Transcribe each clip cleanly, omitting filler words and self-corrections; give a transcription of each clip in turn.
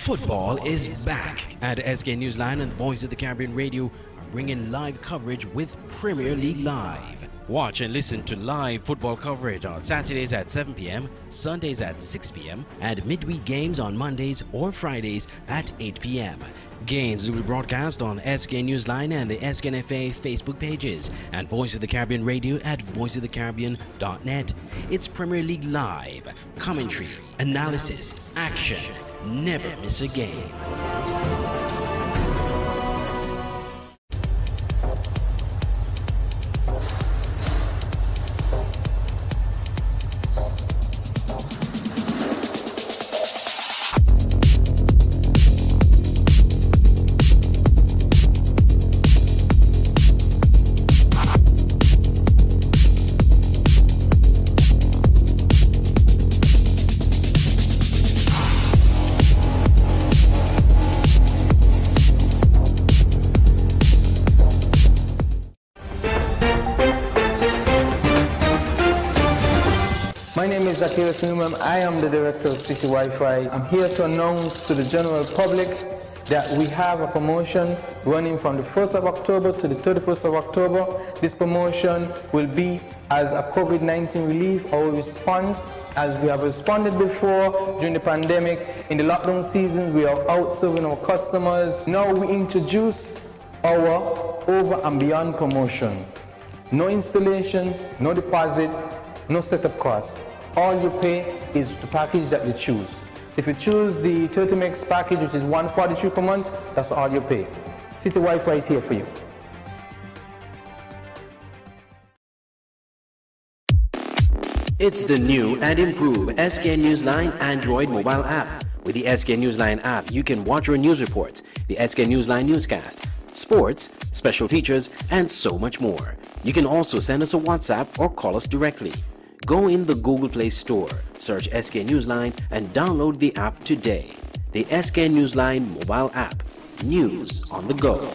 Football is back at SK Newsline, and the Voice of the Caribbean Radio are bringing live coverage with Premier League Live. Watch and listen to live football coverage on Saturdays at 7 p.m., Sundays at 6 p.m., and midweek games on Mondays or Fridays at 8 p.m. Games will be broadcast on SK Newsline and the SKNFA Facebook pages, and Voice of the Caribbean Radio at voiceofthecaribbean.net. It's Premier League Live. Commentary, analysis, action. Never miss a game. My name is Akira Newman. I am the director of City Wi-Fi. I'm here to announce to the general public that we have a promotion running from the 1st of October to the 31st of October. This promotion will be as a COVID-19 relief, our response, as we have responded before during the pandemic. In the lockdown season, we are out serving our customers. Now we introduce our over and beyond promotion. No installation, no deposit, no setup costs. All you pay is the package that you choose. So if you choose the 30 megs package, which is $143 per month, that's all you pay. City Wi-Fi is here for you. It's the new and improved SK Newsline Android mobile app. With the SK Newsline app, you can watch your news reports, the SK Newsline newscast, sports, special features, and so much more. You can also send us a WhatsApp or call us directly. Go in the Google Play Store, search SK Newsline, and download the app today. The SK Newsline mobile app. News on the go.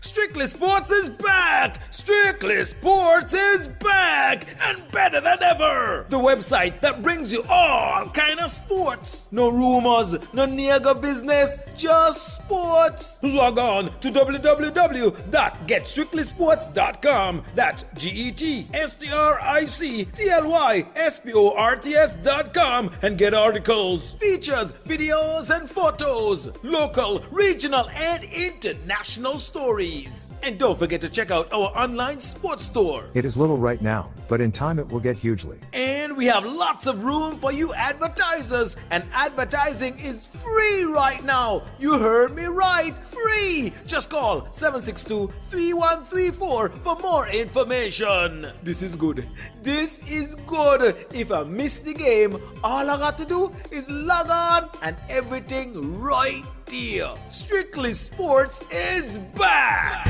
Strictly Sports is back! Strictly Sports is back! And better than ever! The website that brings you all kind of sports. No rumors, no nigga business, just sports. Log on to www.getstrictlysports.com. That's GETSTRICTLYSPORTS.com and get articles, features, videos, and photos. Local, regional, and international stories. And don't forget to check out our online sports store. It is little right now, but in time it will get hugely. And we have lots of room for you advertisers, and advertising is free right now. You heard me right, free. Just call 762-3134 for more information. This is good. This is good. If I miss the game, all I got to do is log on and everything right there. Strictly Sports is back.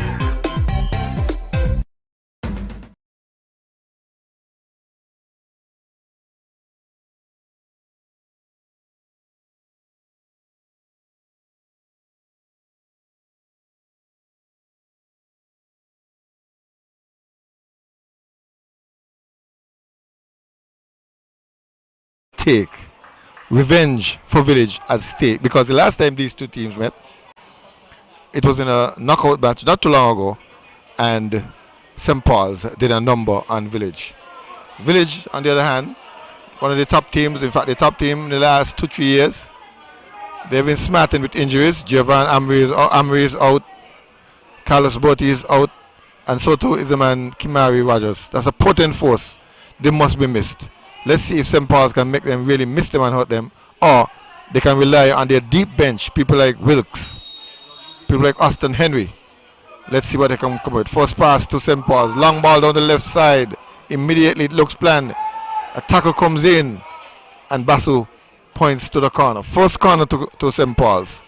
Take revenge for Village at stake, because the last time these two teams met, it was in a knockout match not too long ago, and St. Paul's did a number on Village. Village, on the other hand, one of the top teams, in fact the top team in the last 2-3 years. They've been smarting with injuries. Jovan Amri is out, Carlos Botti is out, and so too is the man Kimari Rogers. That's a potent force. They must be missed. Let's see if St. Paul's can make them really miss them and hurt them, or they can rely on their deep bench, people like Wilkes, people like Austin Henry. Let's see what they can come with. First pass to St. Paul's, long ball down the left side. Immediately it looks planned. A tackle comes in, and Basu points to the corner. First corner to St. Paul's.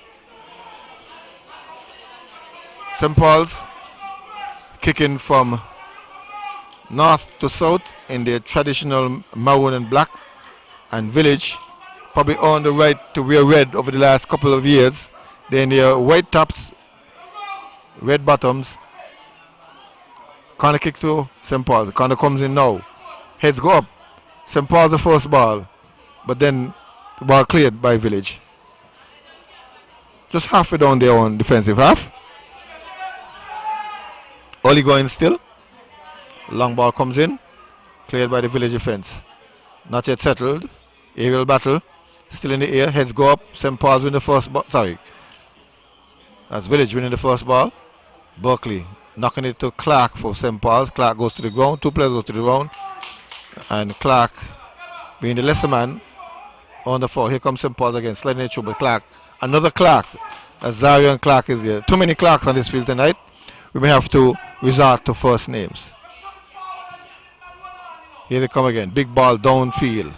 St. Paul's kicking from north to south in their traditional maroon and black, and Village probably earned the right to wear red over the last couple of years. They're in their white tops, red bottoms. Corner kick to St. Paul's. The corner comes in now. Heads go up. St. Paul's the first ball, but then the ball cleared by Village. Just halfway down their own defensive half. Oli going still. Long ball comes in, cleared by the Village defense. Not yet settled. Aerial battle, still in the air. Heads go up. St. Paul's win the first ball. Sorry, that's Village winning the first ball. Berkeley knocking it to Clark for St. Paul's. Clark goes to the ground. Two players go to the ground. And Clark, being the lesser man, on the foul. Here comes St. Paul's again, sliding it through, but Clark. Another Clark. As Zarian Clark is here. Too many Clarks on this field tonight. We may have to resort to first names. Here they come again. Big ball downfield.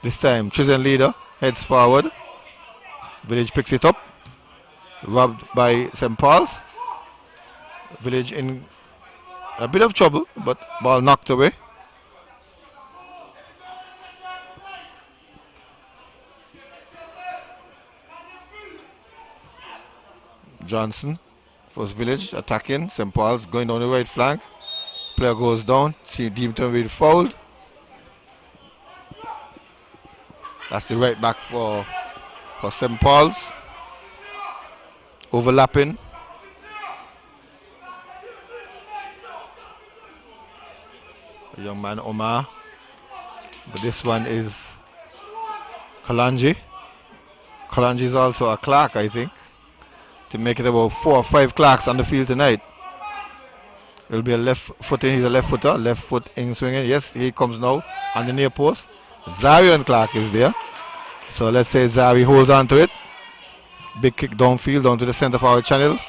This time, Chosen Leader heads forward. Village picks it up. Robbed by St. Paul's. Village in a bit of trouble, but ball knocked away. Johnson, first Village attacking. St. Paul's going down the right flank. Player goes down. See deemed to be fouled. That's the right back for St. Paul's. Overlapping. A young man Omar. But this one is Kalanji. Kalanji is also a Clark, I think. To make it about 4 or 5 Clarks on the field tonight. It'll be a left footing. He's a left footer. Left foot in swinging. Yes, he comes now on the near post. Zarian Clark is there. So let's say Zari holds on to it. Big kick downfield, down to the center of our channel.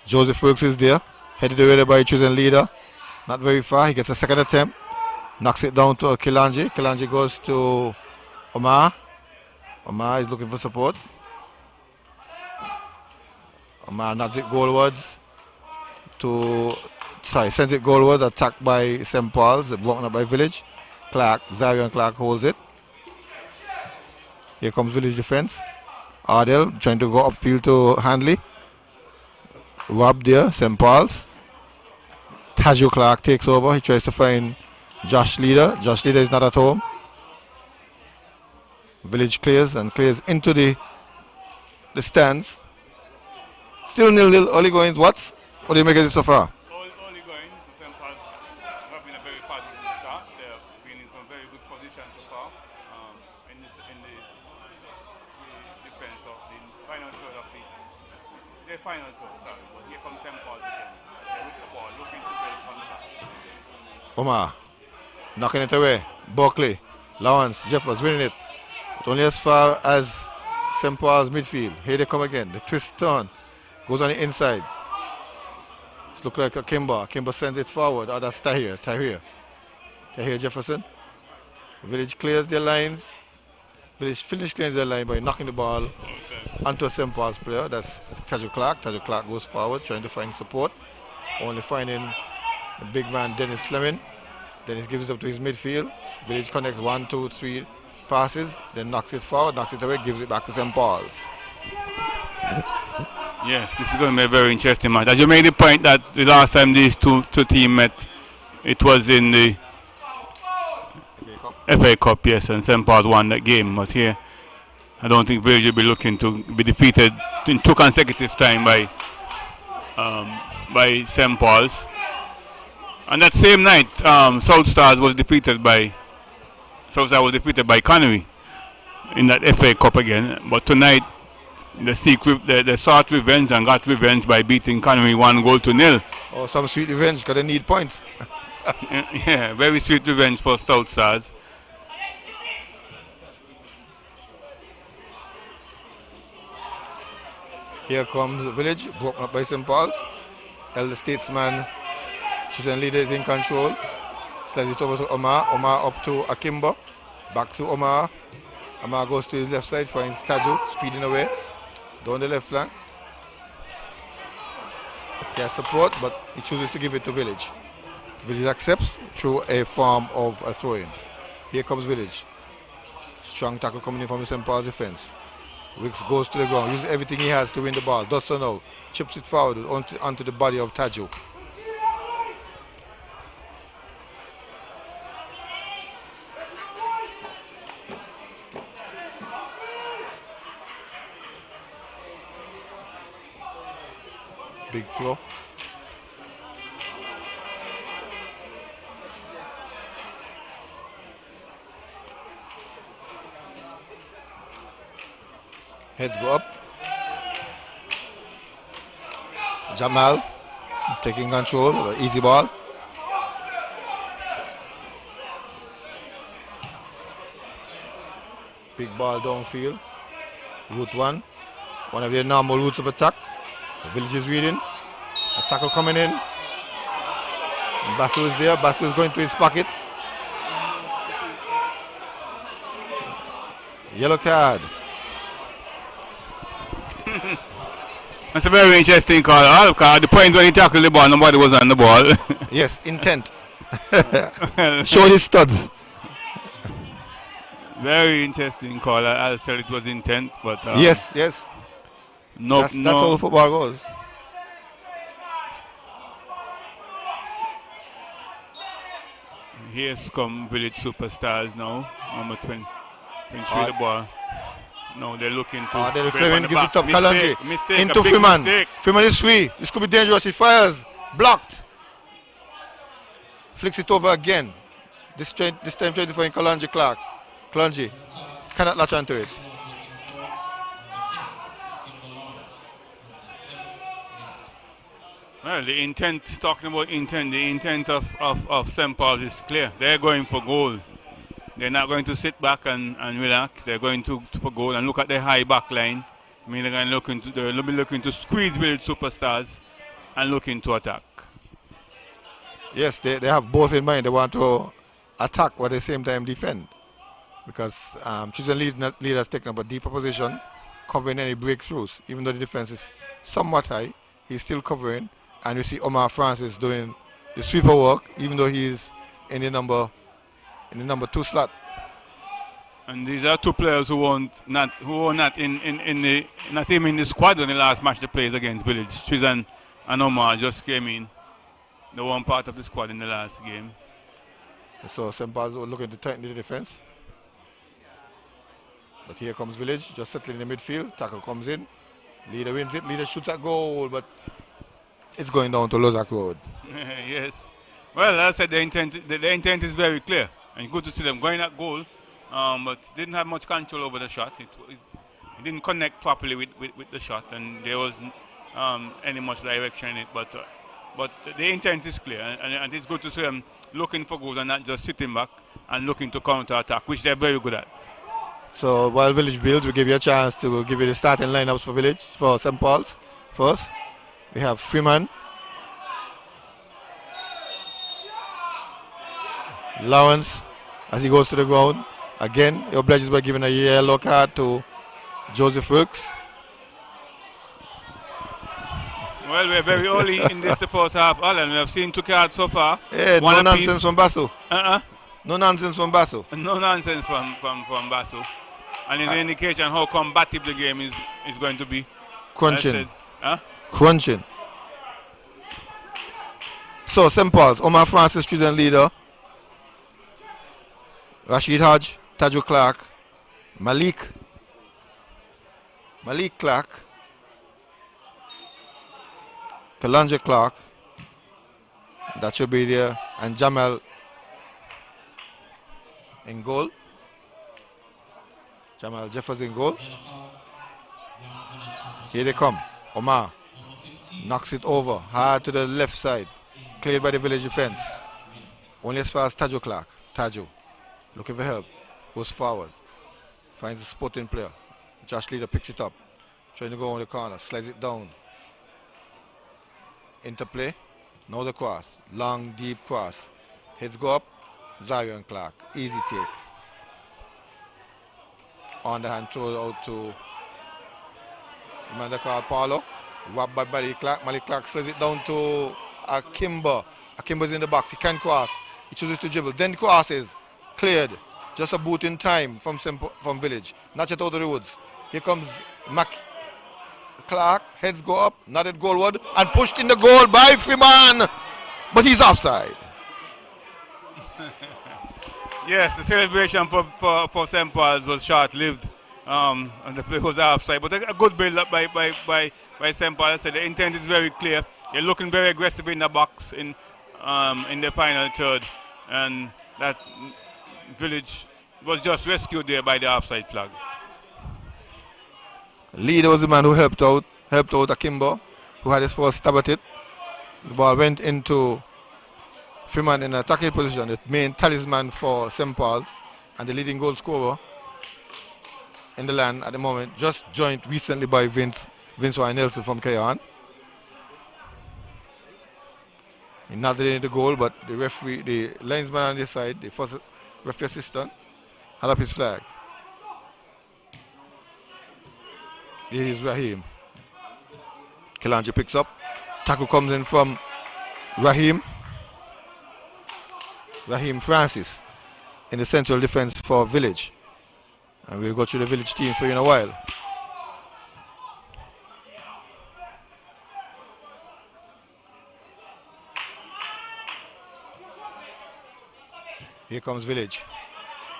Joseph Wilkes is there. Headed away by chosen leader. Not very far. He gets a second attempt. Knocks it down to Kilanji. Kilanji goes to Omar. Omar is looking for support. Omar knocks it goalwards sends it goalwards, attacked by St. Paul's, blocked up by Village. Zarian Clark holds it. Here comes Village defense. Ardell trying to go upfield to Handley. Robbed there, St. Paul's. Tajo Clark takes over. He tries to find Josh Leader. Josh Leader is not at home. Village clears into the stands. Still 0-0. Only going what? What do you make of it so far? Only going. The St. Paul's have been a very positive start. They have been in some very good position so far. In the defense of the final third of the final third. Sorry, but here comes St. Paul's again. They're with the ball, looking to build contact. Omar knocking it away. Berkeley, Lawrence, Jeffers winning it. But only as far as St. Paul's midfield. Here they come again. The twist turn. Goes on the inside. It looks like a Kimber. Kimber sends it forward. Oh, that's Tahir Jefferson. Village clears their lines. Village clears their line by knocking the ball onto a St. Paul's player. That's Tajo Clark. Tajo Clark goes forward trying to find support. Only finding the big man Dennis Fleming. Dennis gives it up to his midfield. Village connects 1, 2, 3 passes. Then knocks it forward, knocks it away, gives it back to St. Paul's. Yes, this is going to be a very interesting match. As you made the point that the last time these two teams met, it was in the FA Cup, yes, and St. Paul's won that game. But here, I don't think Village will be looking to be defeated in 2 consecutive times by St. Paul's. And that same night, South Stars was defeated by Connery in that FA Cup again. But tonight, they sought revenge and got revenge by beating Connery 1-0. Oh, some sweet revenge because they need points. Yeah, very sweet revenge for South Stars. Here comes Village, broken up by St. Paul's. Elder Statesman, chosen leader, is in control. Slides it over to Omar. Omar up to Akimbo. Back to Omar. Omar goes to his left side, finds Tajo, speeding away. Down the left flank. He has support, but he chooses to give it to Village. Village accepts through a form of a throw-in. Here comes Village. Strong tackle coming in from the St. Paul's defense. Wicks goes to the ground, uses everything he has to win the ball. Does so now. Chips it forward onto the body of Tajo. Throw. Heads go up. Jamal taking control. Easy ball. Big ball downfield. Route 1. One of their normal routes of attack. The Village is reading. A tackle coming in. Basu is there. Basu is going to his pocket. Yellow card. That's a very interesting call. Because at the point when he tackled the ball, nobody was on the ball. Yes, intent. Show his studs. Very interesting call. I said it was intent, but yes. No, that's how football goes. Here's come Village Superstars now. Number 23 the ball. No, they're looking to. Then Freeman gives it up. Kalonji Mistake, into Freeman. Mistake. Freeman is free. This could be dangerous. He fires. Blocked. Flicks it over again. This time trying to find Kalonji Clark. Kalonji cannot latch onto it. Well, the intent, talking about intent, the intent of St. Paul's is clear. They're going for goal. They're not going to sit back and relax. They're going to for goal and look at their high back line. I mean, they'll be looking to squeeze Village Superstars and looking to attack. Yes, they have both in mind. They want to attack but at the same time defend. Because choosing lead has taken up a deeper position, covering any breakthroughs. Even though the defense is somewhat high, he's still covering. And you see Omar Francis doing the sweeper work, even though he's in the number 2 slot. And these are two players who were not even in the squad in the last match they played against Village. Trizan and Omar just came in. They weren't part of the squad in the last game. So St. Paul's looking to tighten the defense. But here comes Village, just settling in the midfield. Tackle comes in. Leader wins it. Leader shoots at goal, but it's going down to Lozak Road. Yes. Well, as I said, the intent is very clear. And good to see them going at goal. But didn't have much control over the shot. It didn't connect properly with the shot, and there was any much direction in it. But the intent is clear, and it's good to see them looking for goals and not just sitting back and looking to counter attack, which they're very good at. So while Village builds, we give you a chance to give you the starting lineups for St. Paul's. First, we have Freeman, Lawrence, as he goes to the ground. Again, he obliges by giving a yellow card to Joseph Wilkes. Well, we're very early in the first half, Alan. We have seen 2 cards so far. Yeah, no nonsense from Basu. No nonsense from Basu. No nonsense from Basu. And it's an indication how combative the game is going to be. Crunching. Crunching. So, St. Paul's, Omar Francis, student leader. Rashid Hodge, Tajo Clark, Malik Clark, Kalanja Clark, that should be there, and Jamal in goal. Jamal Jeffers in goal. Here they come. Omar knocks it over, hard to the left side, cleared by the Village defense. Only as far as Tajo Clark. Tajo looking for help, goes forward, finds a spotting player. Josh Leader picks it up, trying to go on the corner, slides it down. Interplay, now the cross, long deep cross. Heads go up, Zion Clark, easy take. On the hand throw out to the man they call Paulo. Robbed by Malik Clark. Malik Clark slides it down to Akimba. Akimba's in the box, he can cross. He chooses to dribble, then crosses. Cleared, just a boot in time from Village. Not yet out of the woods. Here comes Clark, heads go up, nodded goalward, and pushed in the goal by Freeman. But he's offside. Yes, the celebration for St. Paul's was short-lived. And the play was offside. But a good build-up by St. Paul. I said the intent is very clear. they're looking very aggressive in the box in the final third, and that Village was just rescued there by the offside flag. Leader was the man who helped out Akimbo, who had his first stab at it. The ball went into Freeman in an attacking position, the main talisman for St. Paul's and the leading goal scorer in the land at the moment, just joined recently by Vince Ryan Nelson from Kayan. He not in the goal, but the referee, the linesman on this side, the first referee assistant, had up his flag. Here is Raheem. Kelanji picks up. Tackle comes in from Raheem Francis in the central defense for Village. And we'll go through the Village team for you in a while. Here comes Village.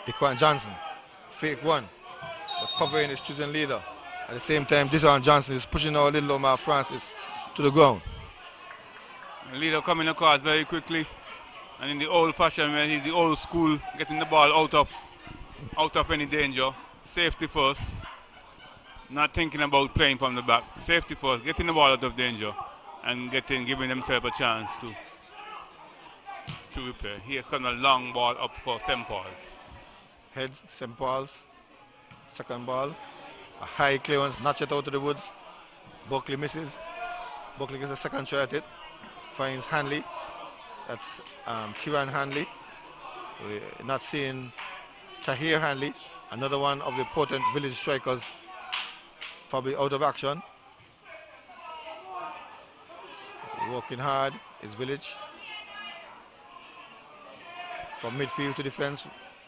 Dequan Johnson, fake one, but covering his chosen leader. At the same time, Dishon Johnson is pushing our little Omar Francis to the ground. The leader coming across very quickly, and in the old-fashioned way, he's the old school, getting the ball out of any danger. Safety first, not thinking about playing from the back. Safety first, getting the ball out of danger, and giving themselves a chance to repair. Here comes a long ball up for St. Paul's. Heads, St. Paul's, second ball. A high clearance, notch it out of the woods. Buckley misses. Buckley gets a second try at it. Finds Hanley. That's Tiran Hanley. We're not seeing Tahir Hanley, another one of the potent Village strikers, probably out of action. Working hard is Village. From midfield to defense,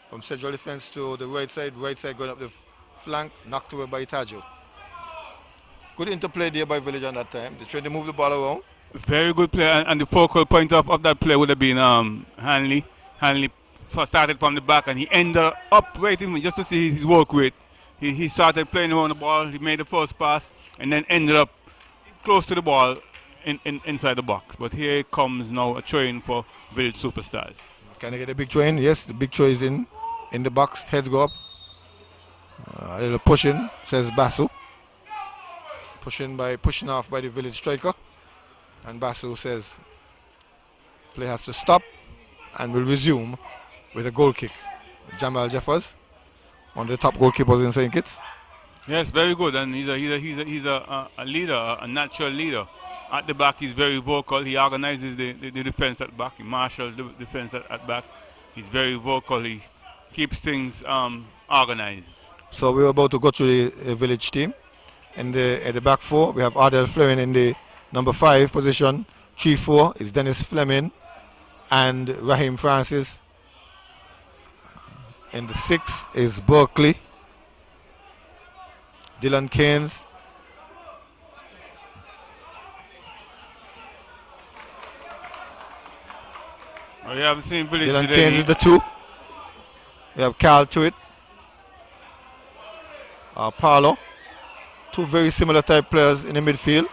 from central defense to the right side going up the flank, knocked away by Itajo. Good interplay there by Village on that time. They tried to move the ball around. Very good play, and the focal point of that play would have been Hanley. Hanley started from the back, and he ended up waiting just to see his work rate. He started playing around the ball. He made the first pass, and then ended up close to the ball inside the box. But here comes now a throw-in for Village Superstars. Can I get a big throw in? Yes, the big throw is in the box. Heads go up. A little pushing, says Basu. Pushing off by the Village striker. And Basu says play has to stop and will resume with a goal kick. Jamal Jeffers, one of the top goalkeepers in St. Kitts. Yes, very good, and he's a leader, a natural leader. At the back, he's very vocal. He organizes the defense at back. He marshals the defense at back. He's very vocal. He keeps things organized. So we're about to go through the Village team. At the back four, we have Ardell Fleming in the number 5 position. 3-4 is Dennis Fleming and Raheem Francis. In the 6 is Berkeley, Dylan Keynes. We haven't seen Village Dylan today. Keynes is the 2. We have Carl Tuitt, Paulo. Two very similar type players in the midfield.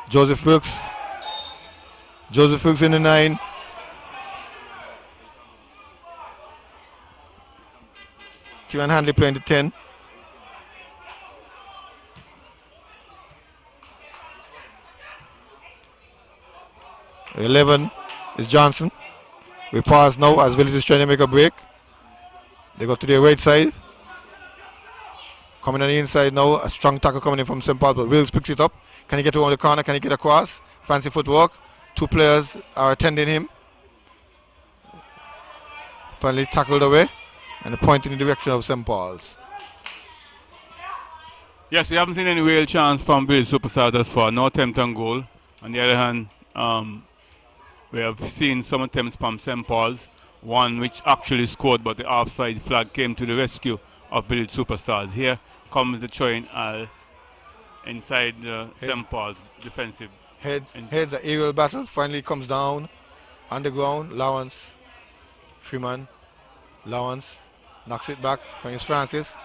Joseph Wilkes in the 9. Tiran Hanley playing the 10. The 11 is Johnson. We pause now as Village is trying to make a break. They go to the right side. Coming on the inside now, a strong tackle coming in from St. Paul, but Wills picks it up. Can he get around the corner? Can he get across? Fancy footwork. 2 players are attending him. Finally tackled away and pointing in the direction of St. Paul's. Yes, we haven't seen any real chance from Village Superstars thus far. No attempt on goal. On the other hand, we have seen some attempts from St. Paul's. One which actually scored, but the offside flag came to the rescue of Village Superstars. Here comes the throwing inside St. Paul's defensive. Heads an aerial battle. Finally comes down on the ground. Lawrence, Freeman. Lawrence knocks it back. Finds Francis.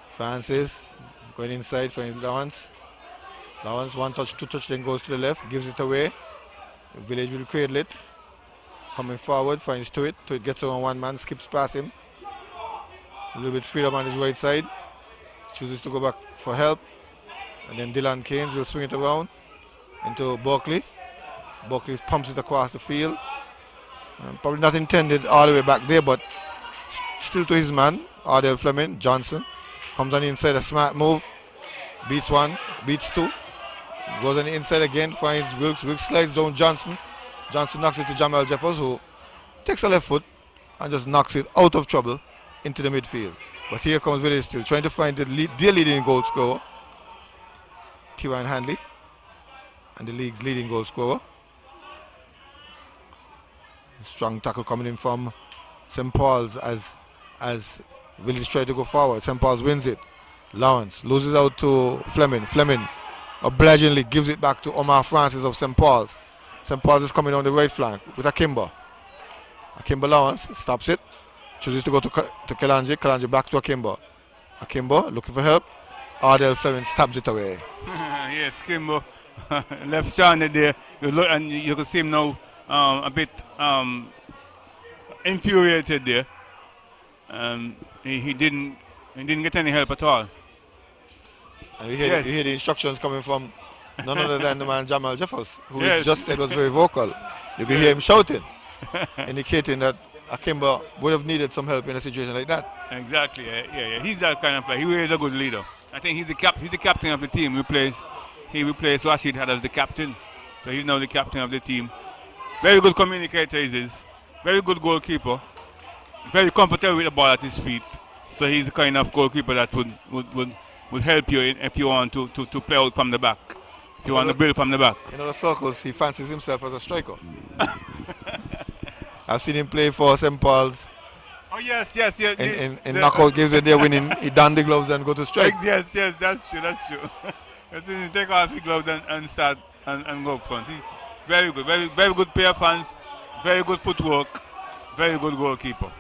Francis Going inside for Lawrence. Lawrence, one touch, two touch, then goes to the left, gives it away. Village will cradle it. Coming forward, finds Tuit. Tuit gets on one man, skips past him. A little bit freedom on his right side. Chooses to go back for help. And then Dylan Keynes will swing it around into Buckley. Buckley pumps it across the field. Probably not intended all the way back there, but still to his man, Ardell Fleming. Johnson comes on the inside, a smart move. Beats one, beats two. Goes on the inside again, finds Wilkes. Wilkes slides down Johnson. Johnson knocks it to Jamal Jeffers, who takes a left foot and just knocks it out of trouble into the midfield. But here comes Village still, trying to find their leading goal scorer, T.Y. Handley, and the league's leading goal scorer. Strong tackle coming in from St. Paul's as Village try to go forward. St. Paul's wins it. Lawrence loses out to Fleming. Fleming obligingly gives it back to Omar Francis of St. Paul's. St. Paul's is coming on the right flank with Akimba. Akimba Lawrence stops it. Chooses to go to Kalanje. Kalanje back to Akimba. Akimba looking for help. Ardell Fleming stabs it away. Yes, Kimbo left-handed there. You look and you can see him now a bit infuriated there. He didn't get any help at all. And you hear the instructions coming from none other than the man Jamal Jeffers, who just said was very vocal. You can hear him shouting, indicating that Akimba would have needed some help in a situation like that. Exactly. Yeah. He's that kind of player. He is a good leader. I think he's the captain of the team. He replaced Rashid Had as the captain, so he's now the captain of the team. Very good communicator he is. Very good goalkeeper. Very comfortable with the ball at his feet. So he's the kind of goalkeeper that would help you if you want to play out from the back. If you want to build from the back. In other circles, he fancies himself as a striker. I've seen him play for St. Paul's. Oh yes. In knockout games when they're winning, he don the gloves and go to strike. Yes, that's true. That's when you take off the gloves and start and go up front. He's very good, very good pair of hands, very good footwork, very good goalkeeper.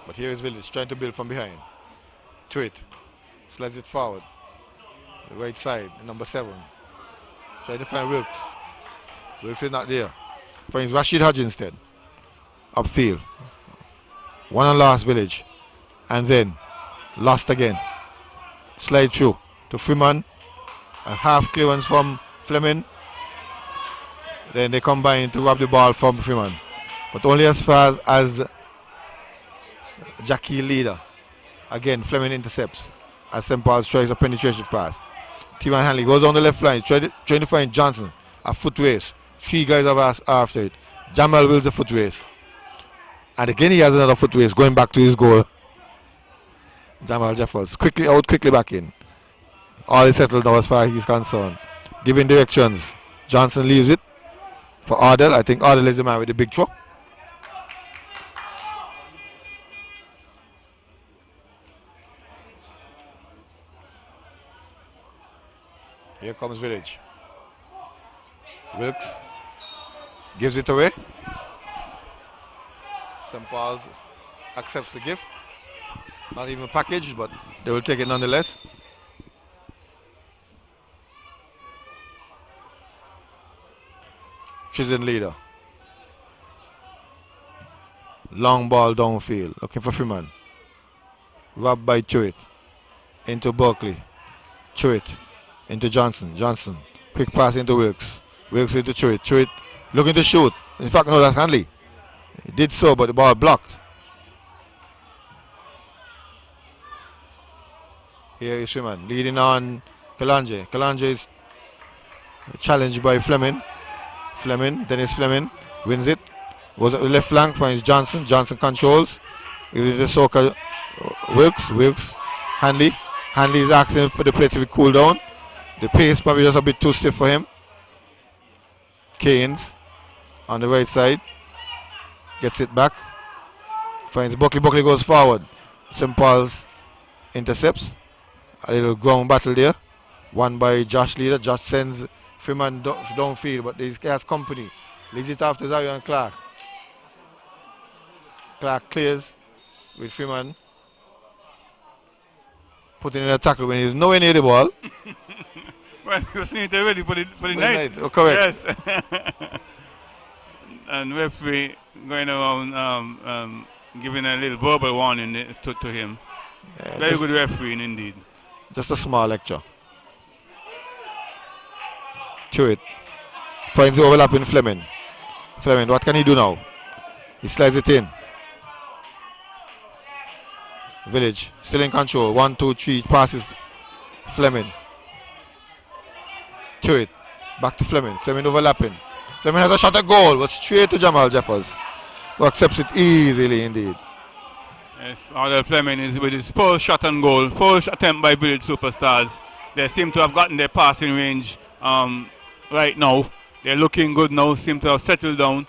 But here is Village trying to build from behind. To it. Slides it forward. The right side, number 7. Trying to find Wilkes. Wilkes is not there. Finds Rashid Hodge instead. Upfield. One and last Village. And then lost again. Slide through to Freeman. A half clearance from Fleming. Then they combine to rob the ball from Freeman. But only as far as Jackie Leader. Again, Fleming intercepts as St. Paul's tries a penetration pass. T.Y. Hanley goes on the left line, trying to find Johnson. A foot race. 3 guys are after it. Jamal wills a foot race. And again he has another foot race going back to his goal. Jamal Jeffers quickly out, quickly back in. All is settled now as far as he's concerned. Giving directions. Johnson leaves it for Ardell. I think Ardell is the man with the big throw. Here comes Village. Wilkes gives it away. St. Paul's accepts the gift. Not even packaged, but they will take it nonetheless. Chosen leader. Long ball downfield. Looking for Freeman. Robbed by Tuit. Into Buckley. Tuit. Into Johnson. Johnson. Quick pass into Wilkes. Wilkes into Tuit. Tuit looking to shoot. In fact, no, that's Hanley. He did so, but the ball blocked. Here is Freeman leading on Kalanje. Kalanje is challenged by Fleming. Dennis Fleming wins it. Goes up the left flank, finds Johnson. Johnson controls. It is the soccer. Wilkes. Hanley is asking for the play to be cooled down. The pace probably just a bit too stiff for him. Keynes on the right side. Gets it back. Finds Buckley. Buckley goes forward. St. Paul's intercepts. A little ground battle there. Won by Josh Leader. Josh sends Freeman downfield, but he has company. Leaves it after Zion Clark. Clark clears with Freeman putting in a tackle when he's nowhere near the ball. Well, he was ready for the night. Oh, correct. Yes. And referee going around giving a little verbal warning to him. Yeah, very good refereeing indeed. Just a small lecture. To it. Finds the overlapping Fleming. Fleming, what can he do now? He slides it in. Village still in control. 1, 2, 3 passes. Fleming. To it. Back to Fleming. Fleming overlapping. Fleming has a shot at goal, but straight to Jamal Jeffers, who accepts it easily indeed. Yes, Ardell Fleming is with his first shot on goal, first attempt by Village Superstars. They seem to have gotten their passing range right now. They're looking good now, seem to have settled down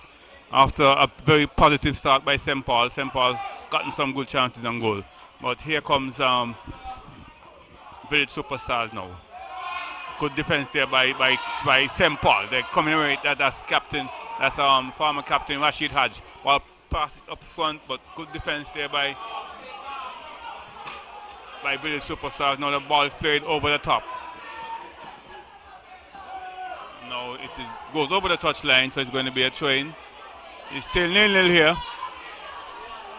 after a very positive start by St. Paul. St. Paul's gotten some good chances on goal. But here comes Village Superstars now. Good defense there by St. Paul. They're coming away that's former captain Rashid Hadj. While passes up front, but good defense there by Village Superstars. Now the ball is played over the top. Now it goes over the touchline, so it's going to be a throw-in. It's still 0-0 here.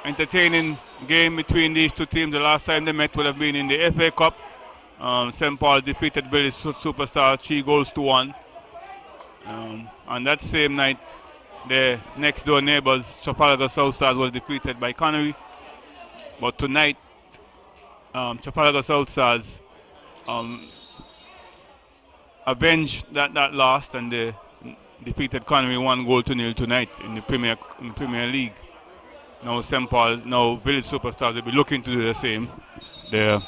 Entertaining game between these two teams. The last time they met would have been in the FA Cup. St. Paul defeated Village Superstars 3-1. On that same night, their next door neighbors, Trafalgar South Stars, was defeated by Connery. But tonight, Trafalgar South Stars avenged that loss, and they defeated Connery 1-0 tonight in the Premier League. Now Village Superstars will be looking to do the same. They're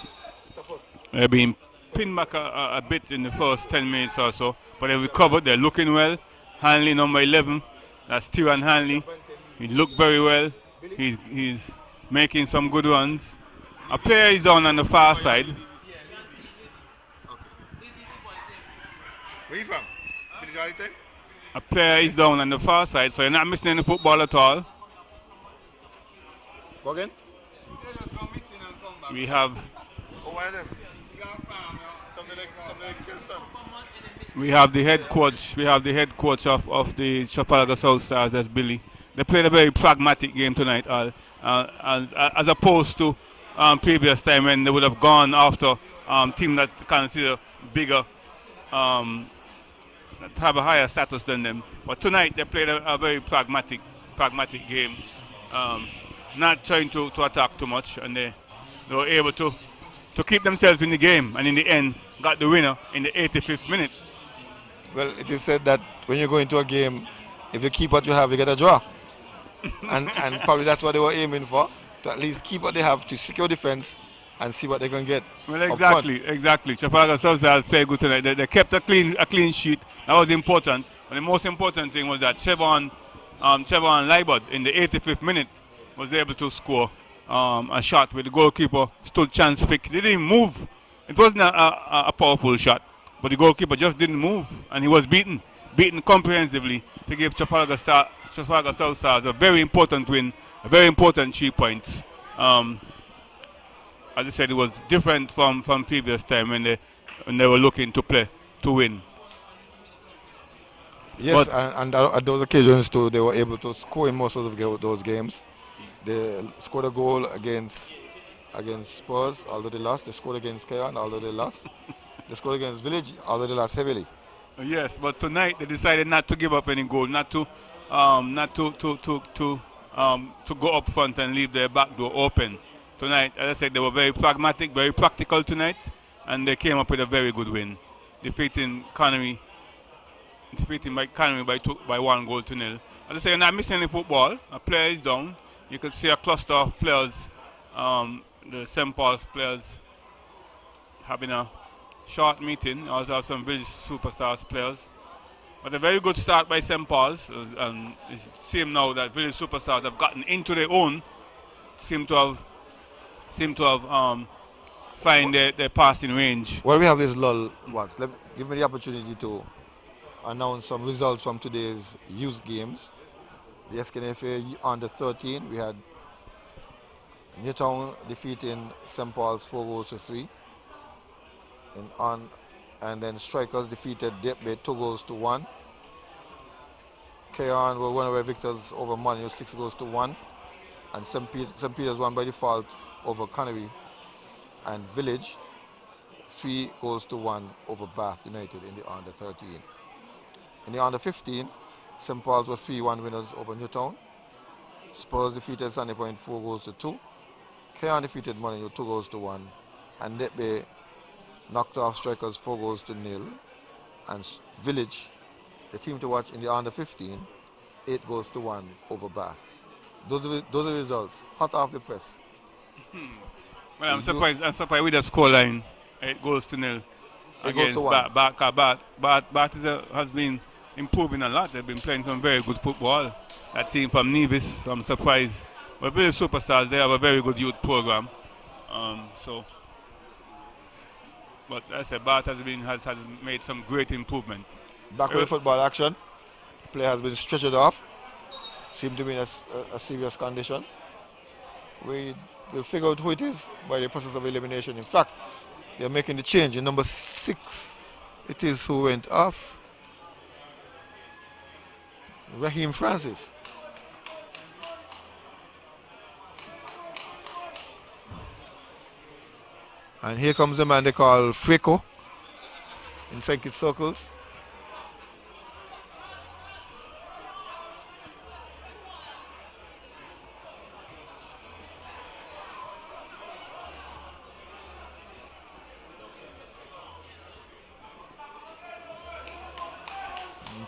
being pinned back a bit in the first 10 minutes or so, but they recovered. They're looking well. Hanley, number 11, that's Tyron Hanley. He looked very well. He's making some good runs. A player is down on the far side. Where are you from? A player is down on the far side, so you're not missing any football at all. Again? We have the head coach. We have the head coach of the Trafalgar South Stars. That's Billy. They played a very pragmatic game tonight, as opposed to previous time when they would have gone after team that consider bigger, that have a higher status than them. But tonight they played a very pragmatic game, not trying to attack too much, and they were able to keep themselves in the game, and in the end got the winner in the 85th minute. Well, it is said that when you go into a game, if you keep what you have, you get a draw. and probably that's what they were aiming for, to at least keep what they have to secure defense and see what they can get. Well, exactly. Trafalgar South Stars played good tonight. They kept a clean sheet. That was important. And the most important thing was that Trevon Liebert in the 85th minute was able to score a shot where the goalkeeper stood chance fixed. They didn't move. It wasn't a powerful shot, but the goalkeeper just didn't move, and he was beaten comprehensively to give Trafalgar South Stars a very important win, a very important 3 points. As I said, it was different from previous time when they were looking to win. Yes, and at those occasions too, they were able to score in most of those games. They scored a goal against Spurs, although they lost. They scored against Cairn, although they lost. They scored against Village, although they lost heavily. Yes, but tonight they decided not to give up any goal, not to go up front and leave their back door open. Tonight, as I said, they were very pragmatic, very practical tonight, and they came up with a very good win, defeating Connery by 1-0. As I say, you're not missing any football. A player is down. You can see a cluster of players, the St. Paul's players, having a short meeting. Also have some Village Superstars players. But a very good start by St. Paul's. And it seems now that Village Superstars have gotten into their own, seem to have find their passing range. Well, we have this lull. Give me the opportunity to announce some results from today's youth games. The SKNFA under 13, we had Newtown defeating St. Paul's 4-3. And then Strikers defeated Depbe 2-1. Keon were one of our victors over Manu 6-1. And St. Peter's won by default over Canary. And Village 3-1 over Bath United in the under 13. In the under 15, St. Paul's were 3-1 winners over Newtown. Spurs defeated Sunday Point 4-2. Keon defeated Manu 2-1. And Depbe knocked off Strikers 4-0. And Village, the team to watch in the under 15, 8-1 over Bath. Those are the results. Hot off the press. Well, I'm surprised with the scoreline. 8-0 against Bath. Bath has been improving a lot. They've been playing some very good football. That team from Nevis, I'm surprised. But really superstars, they have a very good youth program. But as I said, Bath has made some great improvement. Back with the football action. The player has been stretched off. Seemed to be in a serious condition. We'll figure out who it is by the process of elimination. In fact, they're making the change. In number 6, it is who went off. Raheem Francis. And here comes the man they call Freco in circuit circles.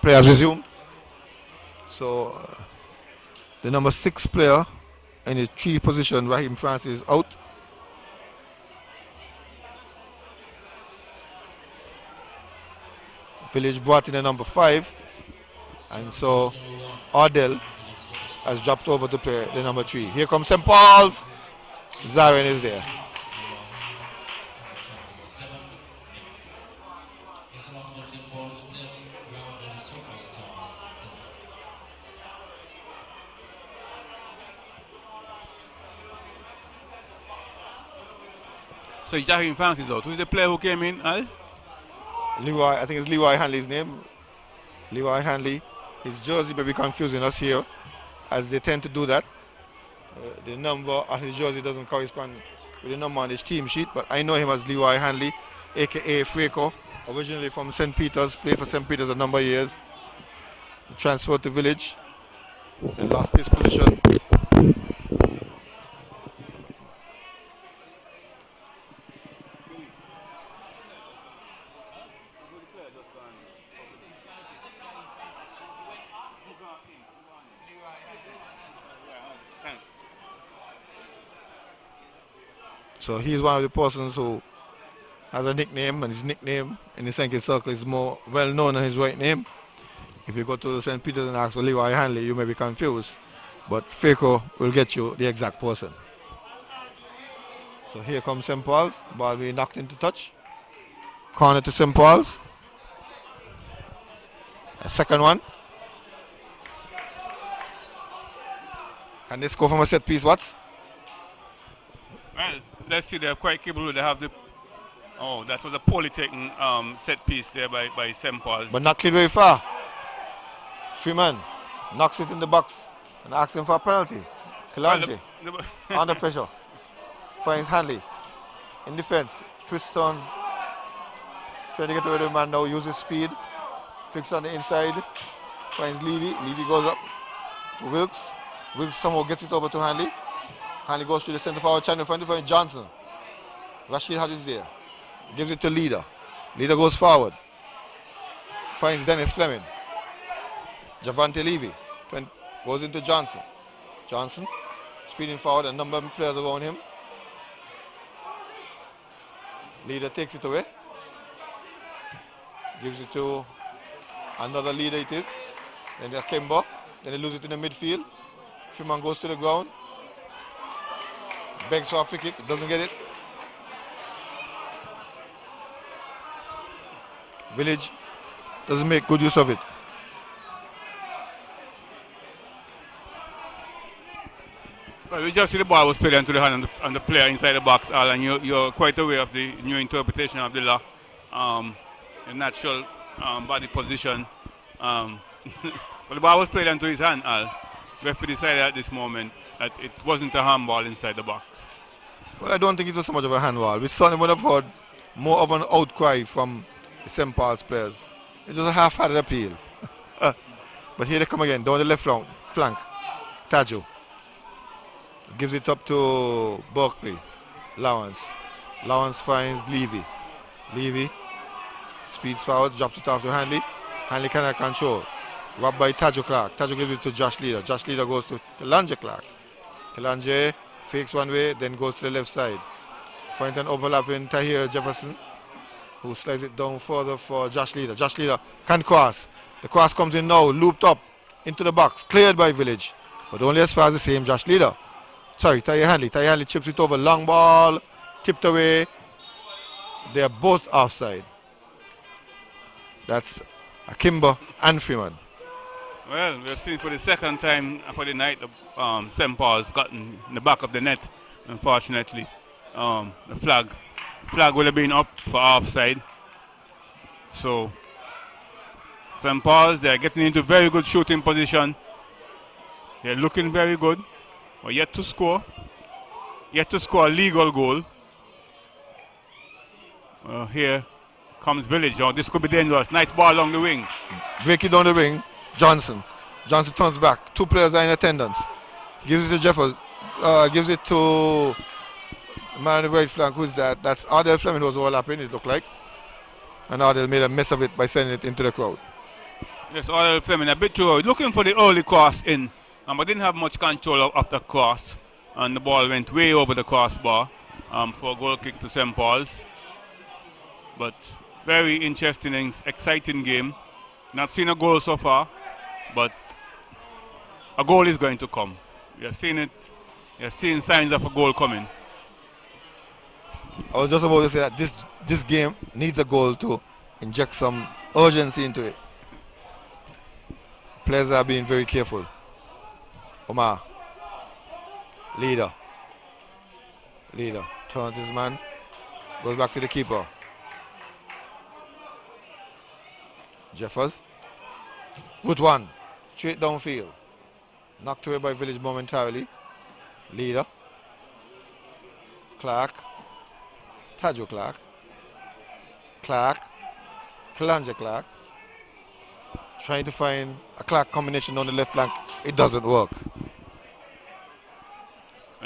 Players resume. So the number 6 player in the 3 position, Raheem Francis, is out. Village brought in a number 5, and so Ardell has dropped over to play the number 3. Here comes St. Paul's. Zarian is there. So Raheem Francis out. Who's the player who came in, Al? Leroy, I think it's Leroy Hanley's name. Leroy Hanley. His jersey may be confusing us here, as they tend to do that. The number on his jersey doesn't correspond with the number on his team sheet, but I know him as Leroy Hanley, aka Freco, originally from St. Peter's, played for St. Peter's a number of years. He transferred to Village and lost his position. So he's one of the persons who has a nickname, and his nickname in the St. Kitts circle is more well known than his right name. If you go to St. Peter's and ask for Leroy Hanley, you may be confused, but Freco will get you the exact person. So here comes St. Paul's, ball being knocked into touch. Corner to St. Paul's. A second one. Can they score from a set piece, Watts? Well, let's see, they're quite capable. They have the... Oh, that was a poorly taken set piece there by St. Paul's. But not cleared very far. Freeman knocks it in the box and asks him for a penalty. Kalanji, under pressure, finds Hanley in defense. Twist turns, trying to get rid of the man now, uses speed. Flicks on the inside, finds Levy. Levy goes up to Wilkes. Wilkes somehow gets it over to Hanley. Hanley goes to the center forward channel, finds Johnson. Rashid Hodges there. Gives it to Leader. Leader goes forward. Finds Dennis Fleming. Javante Levy goes into Johnson. Johnson speeding forward, a number of players around him. Leader takes it away. Gives it to another Leader it is. Then there's Kemba. Then they lose it in the midfield. Freeman goes to the ground. Begs for a free kick. Doesn't get it. Village doesn't make good use of it. Well, we just see the ball was played into the hand on the player inside the box, Al, and you're quite aware of the new interpretation of the law. a natural body position. But the ball was played into his hand, Al. Referee decided at this moment that it wasn't a handball inside the box. Well, I don't think it was so much of a handball. We certainly would have heard more of an outcry from the St. Paul's players. It was a half-hearted appeal. But here they come again, down the left flank. Tajo gives it up to Berkeley. Lawrence finds Levy. Levy speeds forward, drops it off to Hanley. Hanley cannot control. Robbed by Tajo Clark. Tajo gives it to Josh Leader. Josh Leader goes to Kalanje Clark. Kalanje fakes one way, then goes to the left side. Finds an overlapping Tahir Jefferson, who slides it down further for Josh Leader. Josh Leader can cross. The cross comes in now, looped up into the box, cleared by Village, but only as far as the same Josh Leader. Sorry, Tahir Hanley. Tahir Hanley chips it over, long ball, tipped away. They are both offside. That's Akimba and Freeman. Well, we've seen for the second time for the night, St. Paul's gotten in the back of the net, unfortunately. The flag would have been up for offside. So, St. Paul's, they're getting into very good shooting position. They're looking very good, but yet to score a legal goal. Here comes Village. Oh, this could be dangerous. Nice ball along the wing. Break it down the wing. Johnson turns back. 2 players are in attendance. Gives it to Jeffers. Gives it to the man on the right flank. Who's that? That's Ardell Fleming who was overlapping, it looked like. And Ardell made a mess of it by sending it into the crowd. Yes, Ardell Fleming a bit too early. Looking for the early cross in. But didn't have much control of the cross. And the ball went way over the crossbar for a goal kick to St. Paul's. But very interesting and exciting game. Not seen a goal so far, but a goal is going to come. We have seen it. We have seen signs of a goal coming. I was just about to say that this game needs a goal to inject some urgency into it. Players are being very careful. Omar. Leader turns his man, goes back to the keeper. Jeffers. Good one. Straight downfield. Knocked away by Village momentarily. Leader. Clark. Tajo Clark. Kalanja Clark. Trying to find a Clark combination on the left flank. It doesn't work.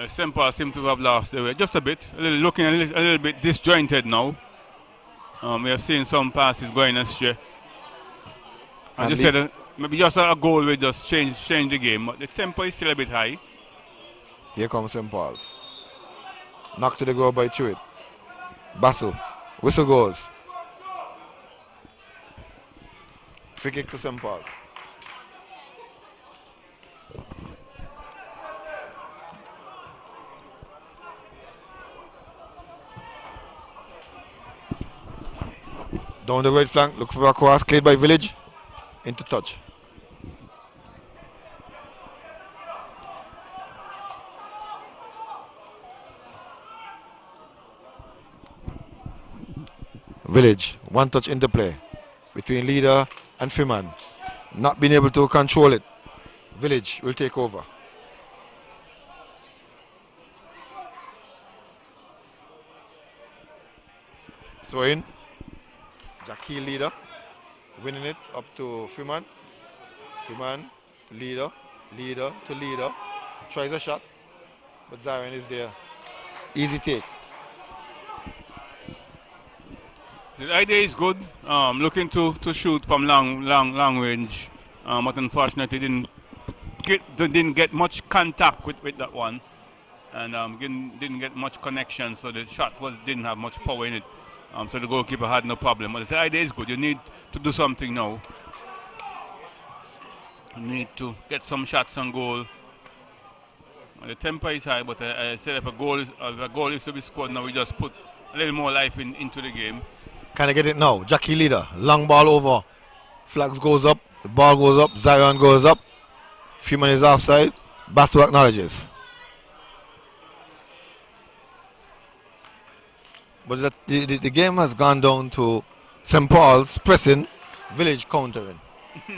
St. Paul seem to have lost their way just a bit. Looking a little bit disjointed now. We have seen some passes going astray. I just said maybe just a goal will just change the game, but the tempo is still a bit high. Here comes St. Paul's. Knocked to the goal by Chewit. Basso. Whistle goes. Free kick to St. Paul's. Down the right flank, look for a cross, cleared by Village. Into touch. Village, one touch into play between Leader and Freeman. Not being able to control it. Village will take over. So in, Jackie Leader. Winning it up to Freeman. Freeman to Leader. Leader to Leader. Tries a shot, but Zion is there. Easy take. The idea is good. Looking to shoot from long range, but unfortunately didn't get much contact with that one, and didn't get much connection. So the shot didn't have much power in it. So the goalkeeper had no problem. But the idea is good. You need to do something now. You need to get some shots on goal. The tempo is high, but I said if a goal is to be scored now, we just put a little more life into the game. Can I get it now? Jackie Leader, long ball over. Flags goes up, the ball goes up, Zion goes up. Freeman is offside. Basto acknowledges. But the game has gone down to St. Paul's pressing, Village countering.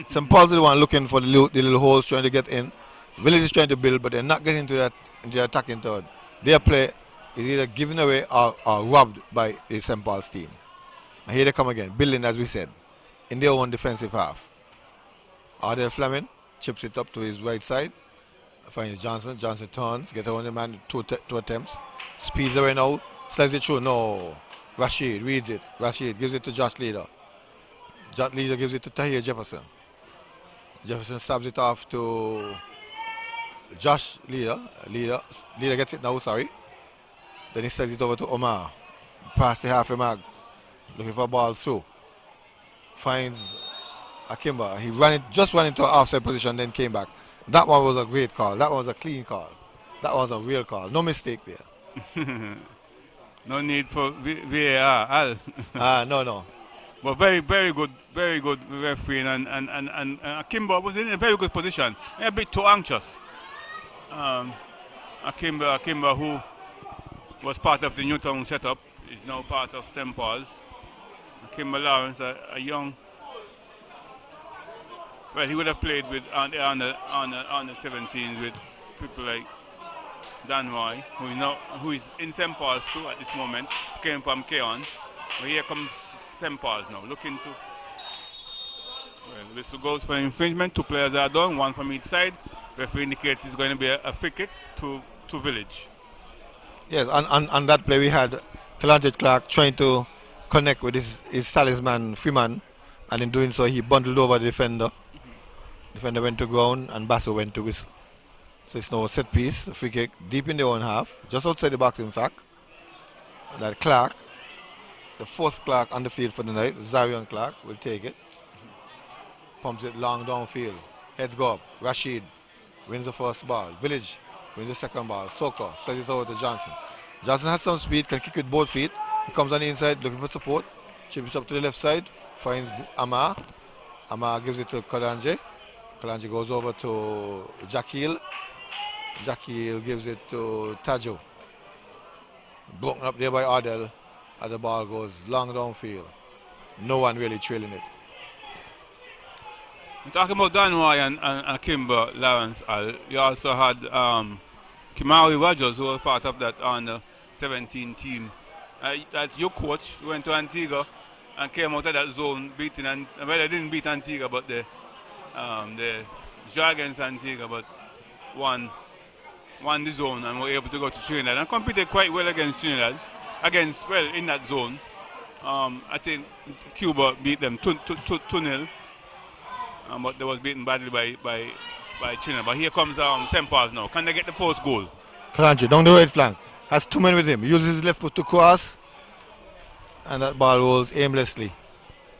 St. Paul's is the one looking for the little holes, trying to get in. Village is trying to build, but they're not getting into the attacking third. Their play is either given away or robbed by the St. Paul's team. And here they come again, building as we said, in their own defensive half. Ardell Fleming chips it up to his right side. Finds Johnson. Johnson turns, gets around the man, two attempts. Speeds away now, slides it through. No. Rashid reads it. Rashid gives it to Josh Leader. Josh Leader gives it to Tahir Jefferson. Jefferson stabs it off to Josh Leader. Leader gets it now, sorry. Then he sends it over to Omar. Past the half a mag. Looking for a ball through. Finds Akimba. He just ran into an offside position, then came back. That one was a great call. That one was a clean call. That was a real call. No mistake there. No need for VAR. No. But very good refereeing, and Akimba was in a very good position. A bit too anxious. Akimba, who was part of the Newtown setup, is now part of St. Paul's. Akimba Lawrence, a young. Well, he would have played with on the 17s with people like Dan Roy, who is in St. Paul's too at this moment. Came from Keon. But here comes St. Paul's now, looking to. Well, this goes for infringement. 2 players are done, 1 from each side. Referee indicates it's going to be a free kick to Village. Yes, on that play we had Kalante Clark trying to connect with his talisman Freeman, and in doing so he bundled over the defender. Defender went to ground and Basso went to whistle. So it's now a set piece, a free kick, deep in their own half, just outside the box in fact. And that Clark, the 4th Clark on the field for the night, Zarion Clark, will take it. Pumps it long downfield, heads go up, Rashid wins the first ball, Village wins the second ball, Soko slides it over to Johnson. Johnson has some speed, can kick with both feet. He comes on the inside looking for support, chips up to the left side, finds Amar. Amar gives it to Kalanje. Kalanje goes over to Jakil. Jakil gives it to Tajo. Broken up there by Ardell as the ball goes long downfield. No one really trailing it. We're talking about Danwai and Akimba Lawrence. You also had Kimari Rogers, who was part of that under 17 team. That your coach went to Antigua and came out of that zone beating, well, they didn't beat Antigua, but the Dragons Antigua, but won the zone and were able to go to Trinidad and competed quite well against Trinidad. In that zone. I think Cuba beat them 2-0, but they was beaten badly by Trinidad. But here comes St. Paul's now. Can they get the post goal? Kalanje down the right flank. Has 2 men with him. Uses his left foot to cross. And that ball rolls aimlessly.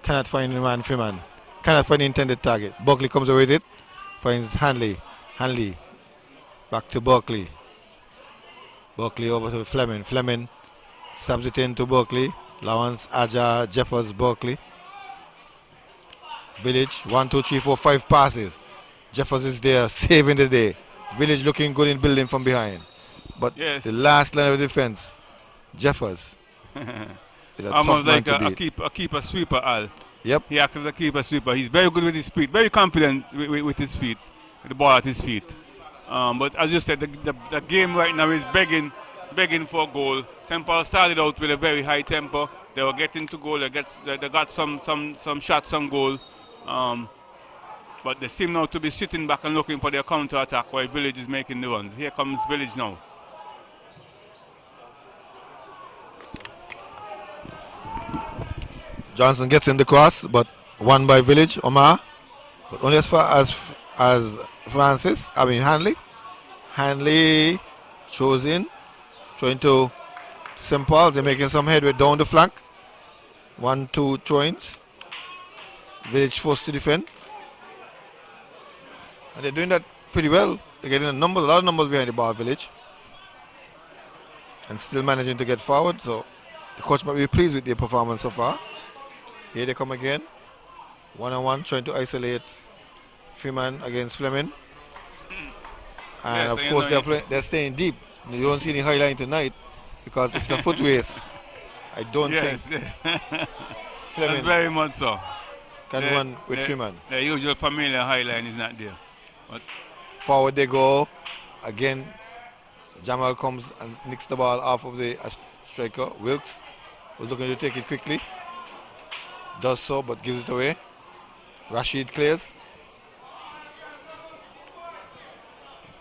Cannot find the man, Freeman. Cannot find the intended target. Buckley comes away with it. Finds Hanley. Hanley. Back to Buckley. Buckley over to Fleming. Fleming stabs it in to Buckley. Lawrence, Aja, Jeffers, Buckley. Village, 1, 2, 3, 4, 5 passes. Jeffers is there, saving the day. Village looking good in building from behind. But yes, the last line of defense, Jeffers. Is a almost tough like man to beat. a keeper sweeper, Al. Yep. He acts as a keeper sweeper. He's very good with his feet, very confident with his feet, with the ball at his feet. But as you said, the game right now is begging for a goal. St. Paul started out with a very high tempo. They were getting to goal. They got some shots on goal. But they seem now to be sitting back and looking for their counter attack while Village is making the runs. Here comes Village now. Johnson gets in the cross, but won by Village, Omar. But only as far as Hanley. Hanley throws in, throwing to St. Paul's. They're making some headway down the flank. 1, 2 throw-ins. Village forced to defend. And they're doing that pretty well. They're getting a lot of numbers behind the ball, Village. And still managing to get forward. So the coach might be pleased with their performance so far. Here they come again. 1-on-1, trying to isolate Freeman against Fleming. And of course they're staying deep. You don't see any highline tonight because it's a foot race. I don't think Fleming very much so. can run with 3 man. The usual familiar high line is not there. But Forward they go. Again, Jamal comes and nicks the ball off of the striker. Wilkes was looking to take it quickly. Does so, but gives it away. Rashid clears.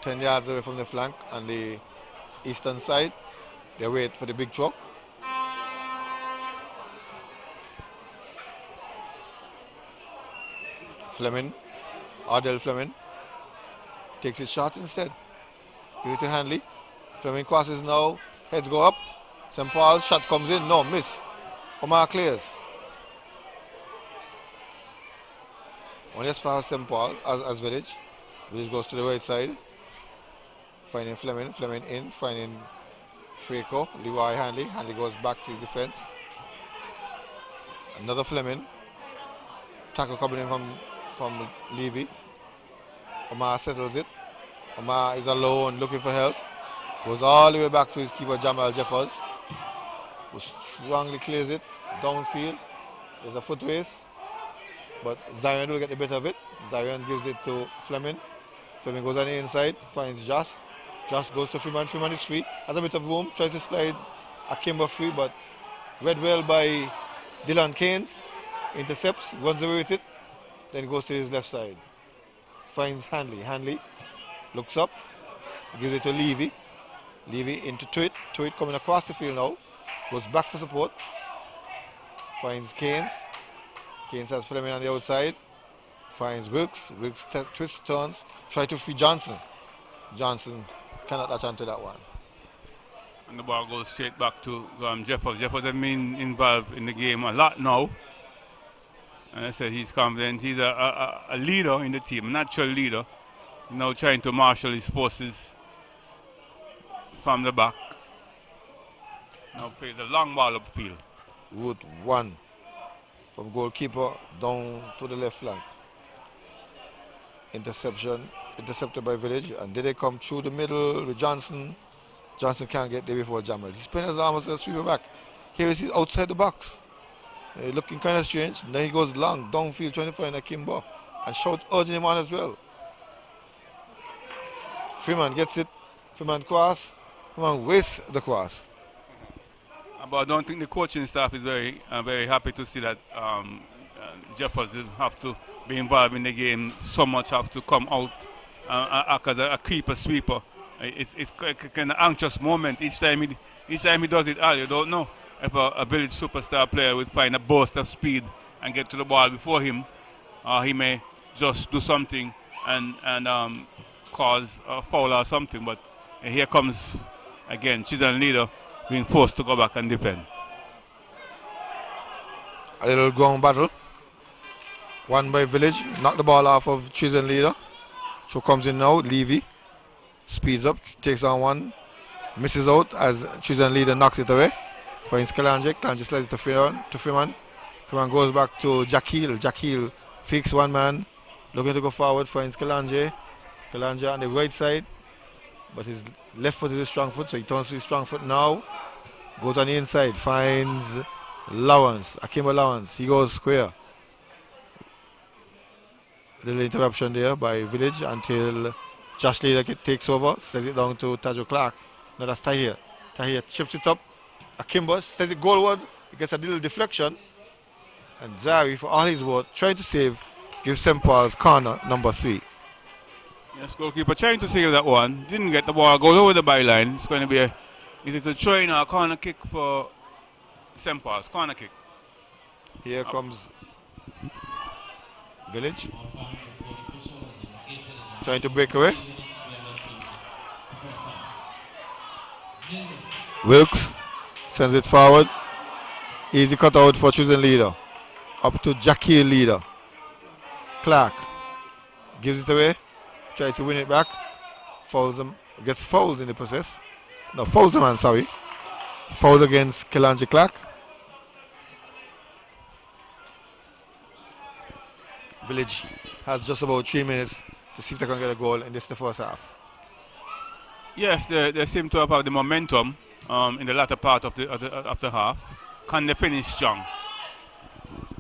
10 yards away from the flank on the eastern side. They wait for the big truck. Fleming, Ardell Fleming, takes his shot instead. Give it to Hanley. Fleming crosses now. Heads go up. St. Paul's shot comes in. No, miss. Omar clears. Only as far as St. Paul as Village. Village goes to the right side. Finding Fleming. Fleming in. Finding Freco. Leroy Hanley. Hanley goes back to his defense. Another Fleming. Tackle coming in from Levy. Omar settles it. Omar is alone looking for help. Goes all the way back to his keeper Jamal Jeffers, who strongly clears it downfield. There's a foot race, but Zion will get the better of it. Zion gives it to Fleming. Fleming goes on the inside, finds Josh. Josh goes to Freeman. Freeman is free, has a bit of room, tries to slide Akimba free, but read well by Dylan Keynes. Intercepts, runs away with it, then goes to his left side. Finds Hanley. Hanley looks up, gives it to Levy. Levy into Tweet. Tweet coming across the field now. Goes back for support. Finds Keynes. Keynes has Fleming on the outside. Finds Wilkes. Wilkes twists, turns. Try to free Johnson. Johnson cannot latch onto that one. And the ball goes straight back to Jeffers. Jeffers has been involved in the game a lot now. And I said he's confident. He's a leader in the team, a natural leader. Now trying to marshal his forces from the back. Now plays a long ball upfield. Route 1 from goalkeeper down to the left flank. Interception, intercepted by Village, and did they come through the middle with Johnson? Johnson can't get there before Jamal. His spin is almost a sweeper back. Here is outside the box. Looking kind of strange. Then he goes long, downfield, trying to find Akimbo. And shout urging him on as well. Freeman gets it. Freeman cross. Freeman wastes the cross. But I don't think the coaching staff is very happy to see that Jeffers didn't have to be involved in the game so much, have to come out as a keeper sweeper. It's kind of anxious moment each time he does it. You don't know if a Village superstar player would find a burst of speed and get to the ball before him, or he may just do something and cause a foul or something. But here comes again Chisholm Leader being forced to go back and defend. A little ground battle. One by Village, knock the ball off of Chisholm Leader. So comes in now, Levy. Speeds up, takes on one, misses out as Chisholm Leader knocks it away. Finds Kalanje. Kalanje slides it to Freeman. Freeman goes back to Jackil. Jackil fakes one man, looking to go forward, finds Kalanje. Kalanje on the right side, but his left foot is his strong foot, so he turns to his strong foot now. Goes on the inside, finds Lawrence, Akimbo Lawrence. He goes square. Little interruption there by Village until Josh Leader takes over, sends it down to Tajo Clark. Now that's Tahir. Tahir chips it up. Akimbo sends it goalward. He gets a little deflection. And Zari, for all his work, trying to save, gives St. Paul's corner number 3. Yes, goalkeeper trying to save that one. Didn't get the ball, goes over the byline. It's going to be is it a throw in or a corner kick for St. Paul's? Corner kick. Here comes Village. Trying to break away. Wilkes sends it forward. Easy cut out for Chisholm Leader. Up to Jackie Leader. Clark gives it away. Tries to win it back. Fouls him. Gets fouled in the process. No, fouls the man, sorry. Foul against Kalanje Clark. Village has just about 3 minutes to see if they can get a goal in this the first half. Yes, they seem to have had the momentum in the latter part of the half. Can they finish strong?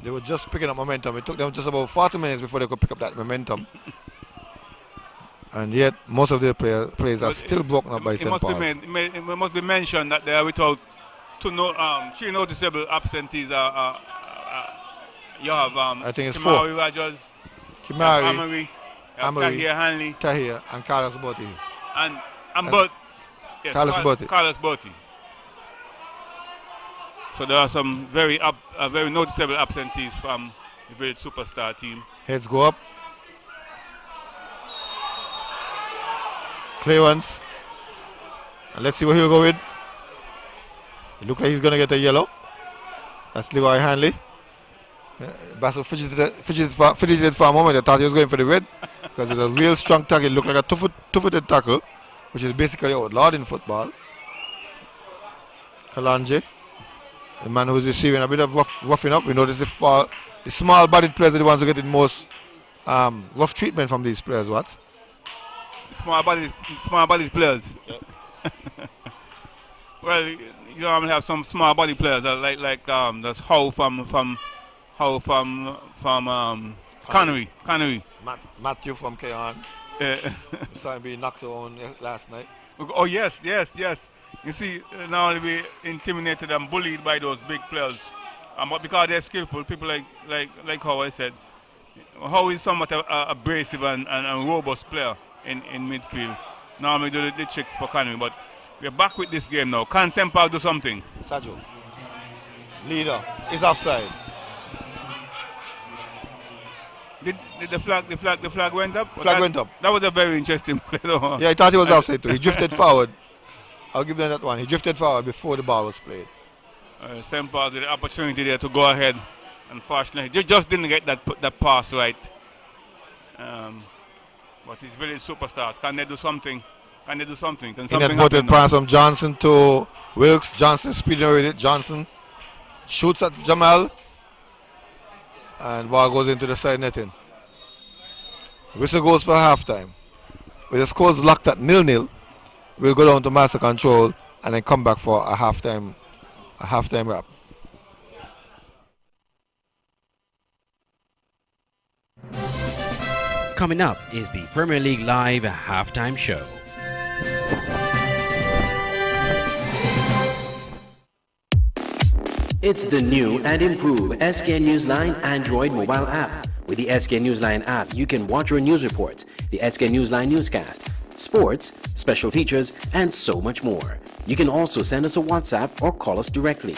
They were just picking up momentum. It took them just about 40 minutes before they could pick up that momentum. And yet, most of their players are still broken up by St. Paul's. It must be mentioned that they are without three noticeable absentees. You have I think it's Kimari 4. Rogers, Kimari, Tahir Hanley, Tahir, and Carlos Botti. and Carlos Botti. So there are some very noticeable absentees from the Village Superstar team. Heads go up. Clearance. And let's see what he'll go with. It looks like he's going to get a yellow. That's Leroy Hanley. Bassel fidgeted for a moment. I thought he was going for the red because it's a real strong tackle. It looked like a two-footed tackle, which is basically outlawed in football. Kalanje, the man who's receiving a bit of roughing up. We notice the small-bodied players are the ones who get the most rough treatment from these players. What? Small-bodied players. Yep. Well, you normally have some small-bodied players like that's Howe from Connery. Matthew from Keon. Saw him being knocked around last night. Oh yes. You see, now they be intimidated and bullied by those big players. But because they're skillful, people like how I said, Howe is somewhat a abrasive and robust player in midfield. Normally do the tricks for Connery, but we're back with this game now. Can St. Paul do something? Sajo, leader, is offside. Did the flag went up? Flag went up. That was a very interesting play. Yeah, I thought he was offside too. He drifted forward. I'll give them that one. He drifted forward before the ball was played. St. Paul had the opportunity there to go ahead. Unfortunately, he just didn't get that pass right. But he's really superstars. Can they do something? Can something Inadvertent pass from Johnson to Wilkes. Johnson speeding with it. Johnson shoots at Jamal. And ball goes into the side netting. Whistle goes for halftime. With the scores locked at 0-0, we'll go down to master control and then come back for a halftime wrap. Coming up is the Premier League Live halftime show. It's the new and improved SK Newsline Android mobile app. With the SK Newsline app, you can watch your news reports, the SK Newsline newscast, sports, special features, and so much more. You can also send us a WhatsApp or call us directly.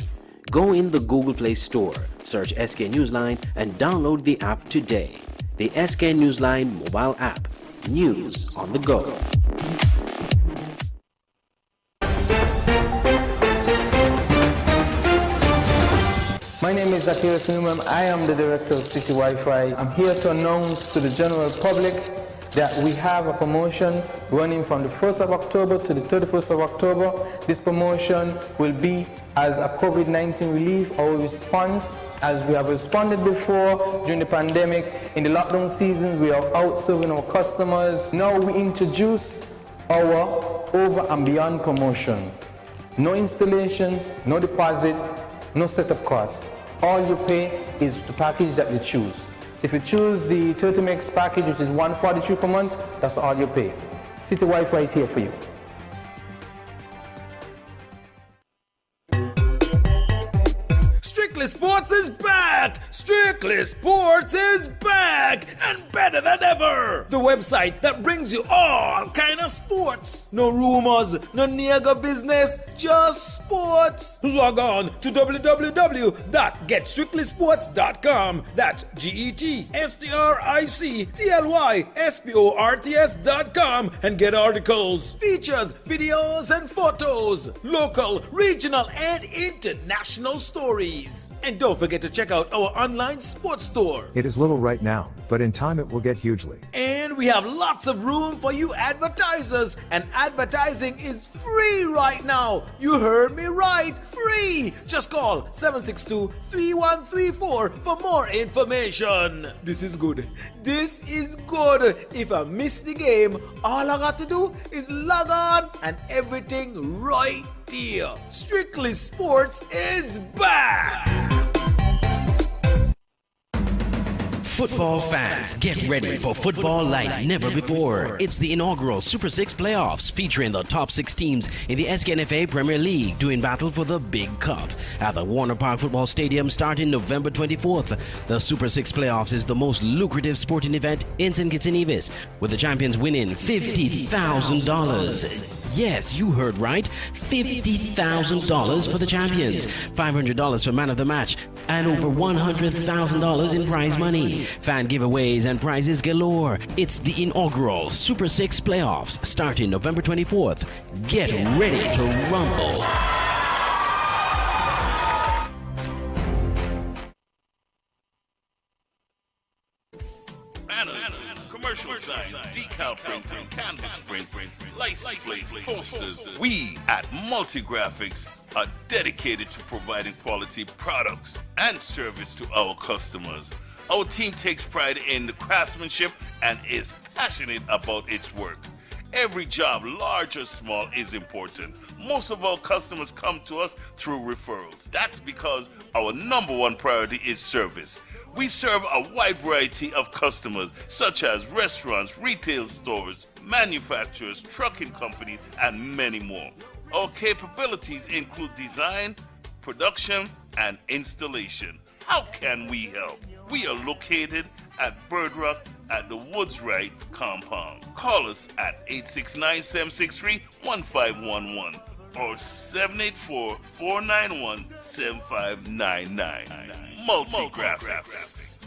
Go in the Google Play Store, search SK Newsline, and download the app today. The SK Newsline mobile app. News on the go. My name is Zakir Sunumam. I am the director of City Wi-Fi. I'm here to announce to the general public that we have a promotion running from the 1st of October to the 31st of October. This promotion will be as a COVID-19 relief, our response, as we have responded before during the pandemic. In the lockdown season, we are out serving our customers. Now we introduce our over and beyond promotion. No installation, no deposit, no setup cost. All you pay is the package that you choose. So if you choose the 30 megs package, which is $143 per month, that's all you pay. City Wi-Fi is here for you. Strictly Sports is back! Strictly Sports is back! And better than ever! The website that brings you all kind of sports. No rumors, no nigga business, just sports. Log on to www.getstrictlysports.com. That's GETStrictlysports.com and get articles, features, videos, and photos. Local, regional, and international stories. And don't forget to check out our online sports store. It is little right now, but in time it will get hugely. And we have lots of room for you advertisers. And advertising is free right now. You heard me right. Free. Just call 762-3134 for more information. This is good. This is good. If I miss the game, all I got to do is log on and everything right there. Strictly Sports is back. Football fans, get ready for football like never before. It's the inaugural Super 6 playoffs featuring the top 6 teams in the SKNFA Premier League doing battle for the Big Cup at the Warner Park Football Stadium starting November 24th. The Super 6 playoffs is the most lucrative sporting event in St. Kitts and Nevis, with the champions winning $50,000. Yes, you heard right. $50,000 for the champions, $500 for man of the match, and over $100,000 in prize money. Fan giveaways and prizes galore. It's the inaugural Super 6 playoffs starting November 24th. Get ready to rumble. Commercial signs, decal printing, canvas prints, license plates, posters. We at Multigraphics are dedicated to providing quality products and service to our customers. Our team takes pride in the craftsmanship and is passionate about its work. Every job, large or small, is important. Most of our customers come to us through referrals. That's because our number one priority is service. We serve a wide variety of customers, such as restaurants, retail stores, manufacturers, trucking companies, and many more. Our capabilities include design, production, and installation. How can we help? We are located at Bird Rock at the Woods Right compound. Call us at 869-763-1511 or 784-491-7599. Multigraphics.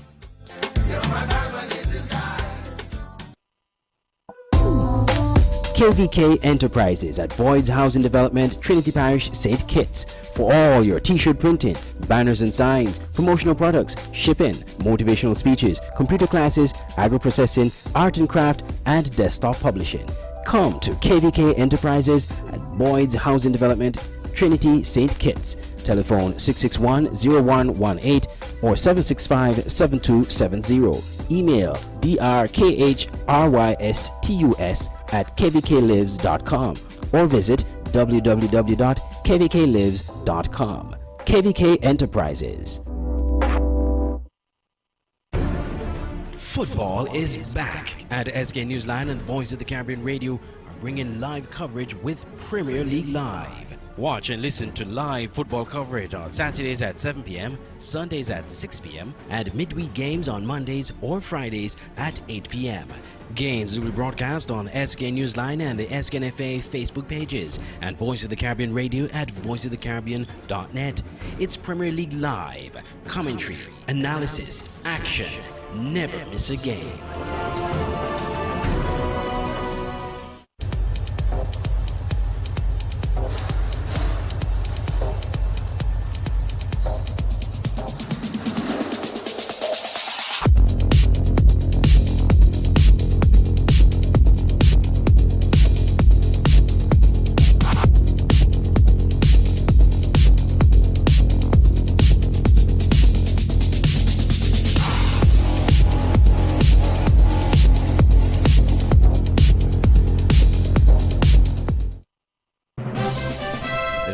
KVK Enterprises at Boyd's Housing Development, Trinity Parish, St. Kitts. For all your t-shirt printing, banners and signs, promotional products, shipping, motivational speeches, computer classes, agro-processing, art and craft, and desktop publishing. Come to KVK Enterprises at Boyd's Housing Development, Trinity, St. Kitts. Telephone 661-0118 or 765-7270. Email drkhrystus@kvklives.com or visit www.kvklives.com. KVK Enterprises. Football is back, and SK Newsline and the Voice of the Caribbean Radio are bringing live coverage with Premier League Live. Watch and listen to live football coverage on Saturdays at 7 p.m., Sundays at 6 p.m., and midweek games on Mondays or Fridays at 8 p.m. Games will be broadcast on SK Newsline and the SKNFA Facebook pages and Voice of the Caribbean Radio at voiceofthecaribbean.net. It's Premier League Live. Commentary, analysis, action. Never miss a game.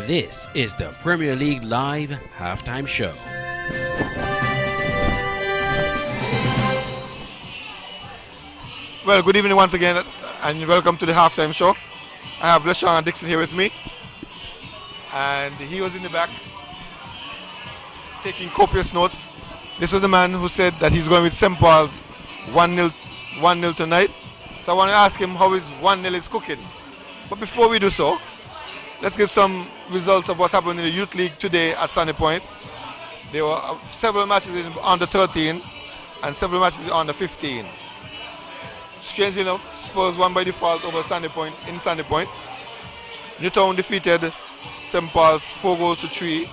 This is the Premier League Live Halftime Show. Well, good evening once again, and welcome to the Halftime Show. I have LaShawn Dixon here with me, and he was in the back taking copious notes. This was the man who said that he's going with St. Paul's 1-0 tonight. So I want to ask him how his 1-0 is cooking. But before we do so, let's get some results of what happened in the Youth League today at Sunny Point. There were several matches in under 13 and several matches in under 15. Strangely enough, Spurs won by default over Sunny Point in Sunny Point. Newtown defeated St. Paul's 4-3.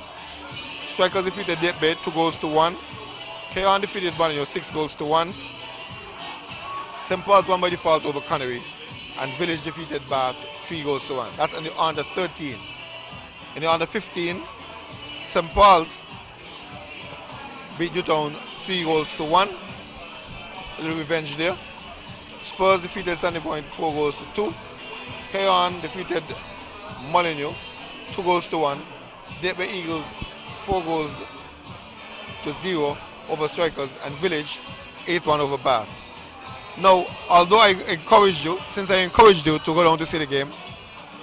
Strikers defeated Deadbed 2-1. Keon defeated Banyo 6-1. St. Paul's won by default over Connery, and Village defeated Bath 3-1. That's in the under 13. In the under 15, St. Paul's beat Newtown 3-1. A little revenge there. Spurs defeated Sunny Point 4-2. Keon defeated Molyneux 2-1. Deadbed Eagles 4-0 over Strikers, and Village 8-1 over Bath. Now, although I encouraged you, since I encouraged you to go down to see the game,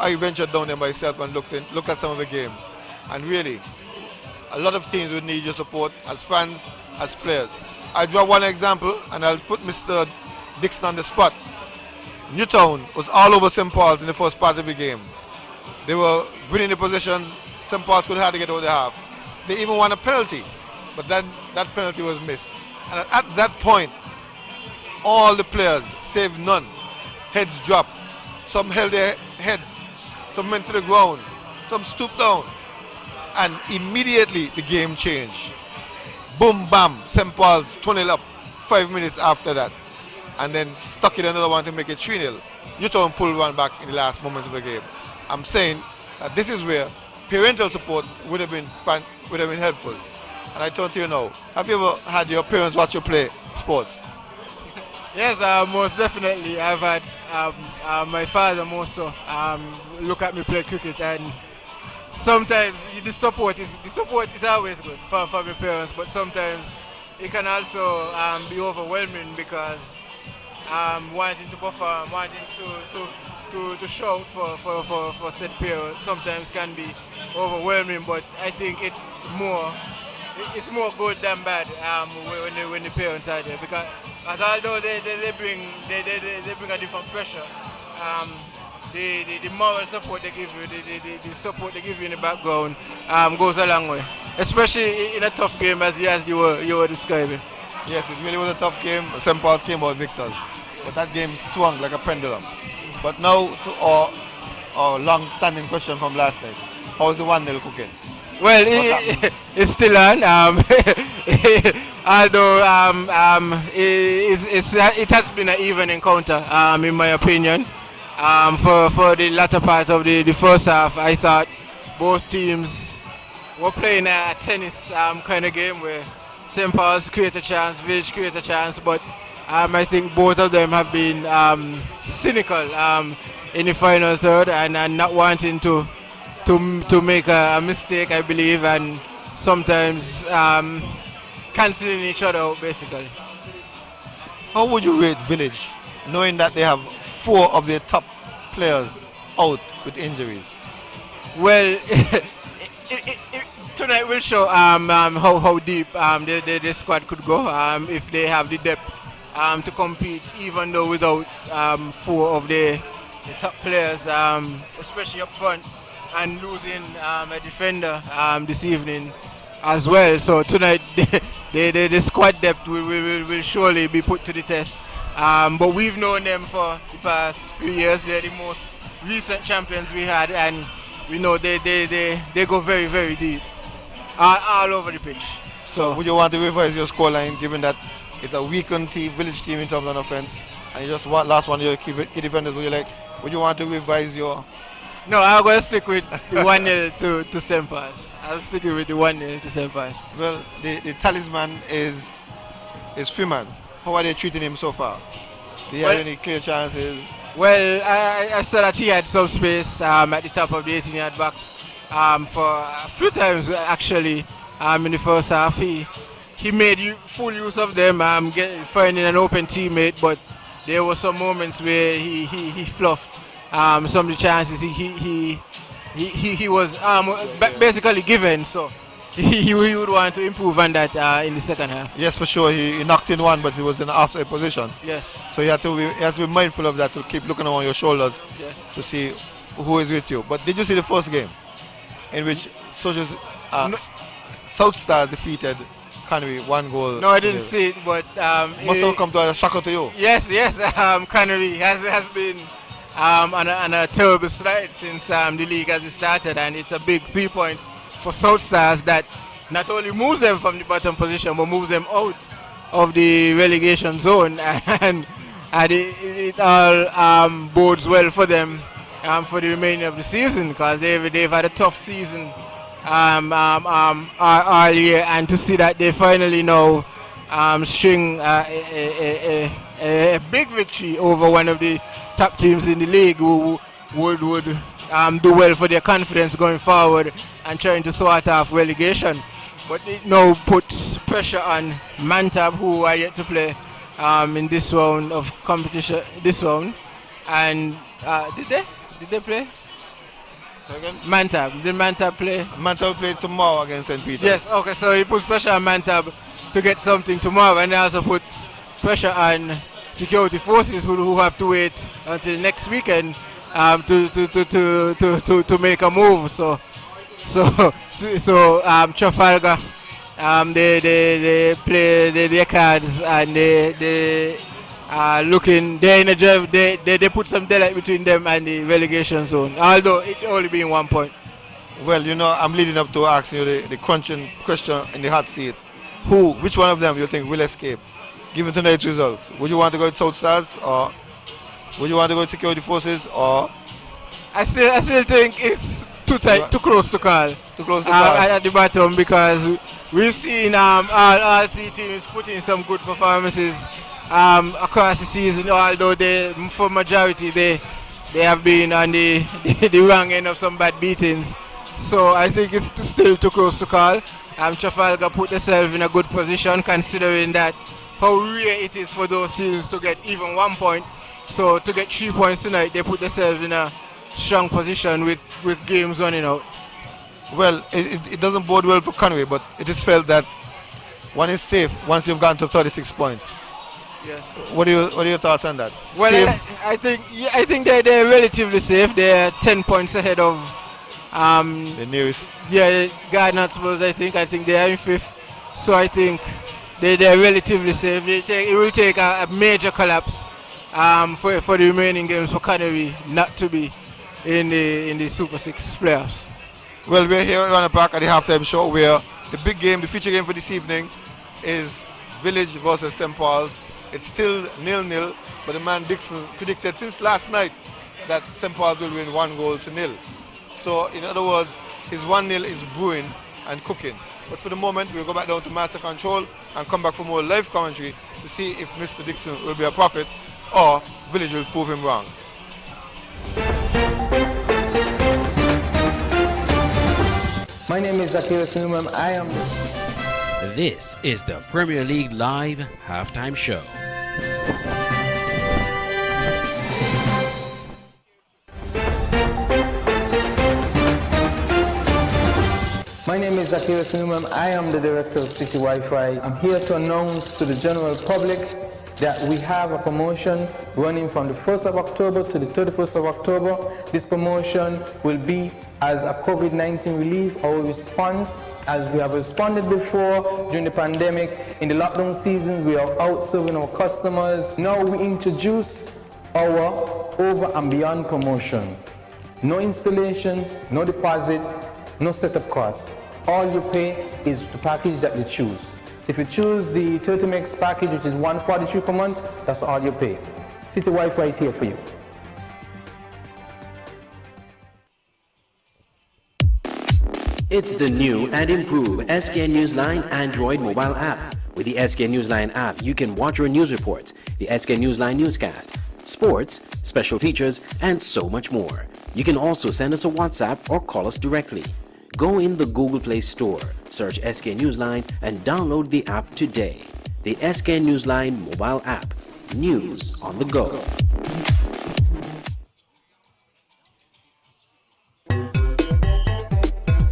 I ventured down there myself and looked at some of the games. And really, a lot of teams would need your support as fans, as players. I draw one example, and I'll put Mr. Dixon on the spot. Newtown was all over St. Paul's in the first part of the game. They were winning the possession. St. Paul's could hardly get over the half. They even won a penalty, but that penalty was missed. And at that point, all the players, save none, heads dropped. Some held their heads, some went to the ground, some stooped down. And immediately the game changed. Boom, bam, St. Paul's 2-0 up 5 minutes after that. And then stuck it another one to make it 3-0. Newtown pulled one back in the last moments of the game. I'm saying that this is where parental support would have been helpful. And I turn to you now. Have you ever had your parents watch you play sports? Yes, most definitely. I've had my father more so look at me play cricket, and sometimes the support is always good for my parents, but sometimes it can also be overwhelming because wanting to perform, wanting to shout for said parents sometimes can be overwhelming. But I think it's more good than bad when the parents are there, because as although they bring a different pressure, the moral support they give you, the support they give you in the background goes a long way, especially in a tough game as you were describing. Yes, it really was a tough game. St. Paul's came out victors, but that game swung like a pendulum. But now to our long-standing question from last night: how's the 1-0 cooking? Well, it's still on. Although it has been an even encounter, in my opinion. For the latter part of the first half, I thought both teams were playing a tennis kind of game where St. Paul's create a chance, Village create a chance, but I think both of them have been cynical in the final third and not wanting to make a mistake, I believe, and sometimes cancelling each other out, basically. How would you rate Village, knowing that they have 4 of their top players out with injuries? Well, tonight will show how deep the squad could go if they have the depth to compete, even though without 4 of the top players, especially up front, and losing a defender this evening as well. So tonight the squad depth will surely be put to the test. But we've known them for the past few years. They're the most recent champions we had, and we know they go very, very deep, all over the pitch. So would you want to revise your scoreline, given that it's a weakened Village team in terms of offense, and you just last one of your key defenders? Would you want to revise your? No, I'm going to stick with the 1-0 to St. Paul's. I'll stick with the 1-0 to St. Paul's. Well, the talisman is Freeman. How are they treating him so far? Do you have any clear chances? Well, I saw that he had some space at the top of the 18-yard box for a few times, actually, in the first half. He made full use of them, finding an open teammate, but there were some moments where he fluffed some of the chances he was basically given, so he would want to improve on that in the second half. Yes, for sure. He knocked in one, but he was in an offside position. Yes. So he has to be mindful of that, to keep looking on your shoulders. Yes. To see who is with you. But did you see the first game in which South Stars defeated Canary 1-goal? No, I didn't see it, but must have come to a shocker to you. Yes. Canary has been on a terrible slide since the league has started, and it's a big 3 points for South Stars that not only moves them from the bottom position but moves them out of the relegation zone, and it all bodes well for them for the remainder of the season, because they've had a tough season all year, and to see that they finally now string a big victory over one of the top teams in the league who would do well for their confidence going forward and trying to thwart off relegation. But it now puts pressure on Mantab, who are yet to play in this round of competition. This round, and did they play? So again? Mantab. Did Mantab play? Mantab will play tomorrow against St. Peter. Yes. Okay. So he puts pressure on Mantab to get something tomorrow, and he also puts pressure on security forces who have to wait until next weekend to make a move. So Trafalgar, they play their cards, and they are looking. They're in a drive. They put some daylight between them and the relegation zone, although it only being 1 point. Well, I'm leading up to asking you the crunching question in the hot seat. Which one of them you think will escape, given tonight's results? Would you want to go with South Stars, or would you want to go with Security Forces, or? I still think it's too close to call. Too close to call. At the bottom, because we've seen all three teams put in some good performances across the season, although for majority they have been on the wrong end of some bad beatings. So I think it's still too close to call. Trafalgar put themselves in a good position, considering that how rare it is for those teams to get even 1 point. So to get 3 points tonight, they put themselves in a strong position with games running out. Well, it doesn't bode well for Conway, but it is felt that one is safe once you've gone to 36 points. Yes. What are your thoughts on that? Well, I think they're relatively safe. They're 10 points ahead of the nearest. Yeah, Gardner Spurs. I think they are in 5th. So I think they're relatively safe. It will take a major collapse for the remaining games for Canary not to be in the Super 6 playoffs. Well, we're here on the park at the halftime show, where the big game, the feature game for this evening, is Village versus St. Paul's. It's still 0-0, but the man Dixon predicted since last night that St. Paul's will win 1-0. So, in other words, his 1-0 is brewing and cooking. But for the moment, we'll go back down to Master Control and come back for more live commentary to see if Mr. Dixon will be a prophet or Village will prove him wrong. My name is Zacchaeus Newman. I am. This is the Premier League Live Halftime Show. My name is Zacchaeus Newman. I am the director of City Wi-Fi. I'm here to announce to the general public that we have a promotion running from the 1st of October to the 31st of October. This promotion will be as a COVID-19 relief, our response, as we have responded before during the pandemic. In the lockdown season, we are out serving our customers. Now we introduce our over and beyond promotion. No installation, no deposit, no setup costs. All you pay is the package that you choose. So if you choose the 30 megs package, which is $143 per month, that's all you pay. City Wi-Fi is here for you. It's the new and improved SK Newsline Android mobile app. With the SK Newsline app, you can watch your news reports, the SK Newsline newscast, sports, special features, and so much more. You can also send us a WhatsApp or call us directly. Go in the Google Play Store, search SK Newsline, and download the app today. The SK Newsline mobile app. News on the go.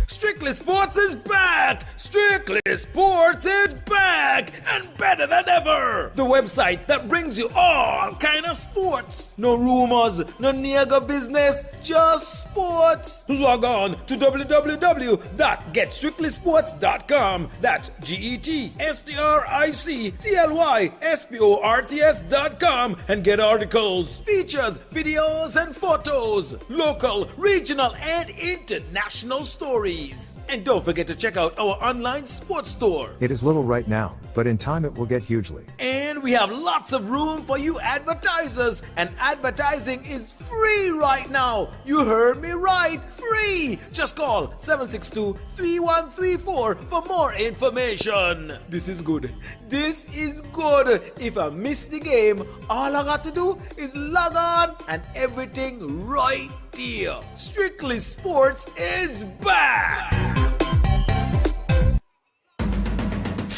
Strictly Sports is back! Strictly Sports is back! And better than ever! The website that brings you all kind of sports. No rumors, no nigga business, just sports. Log on to www.getstrictlysports.com. That's GETSTRICTLYSPORTS.com and get articles, features, videos, and photos. Local, regional, and international stories. And don't forget to check out our online sports store. It is little right now, but in time it will get hugely. And we have lots of room for you advertisers. And advertising is free right now. You heard me right. Free. Just call 762-3134 for more information. This is good. This is good. If I miss the game, all I got to do is log on and everything right there. Strictly Sports is back.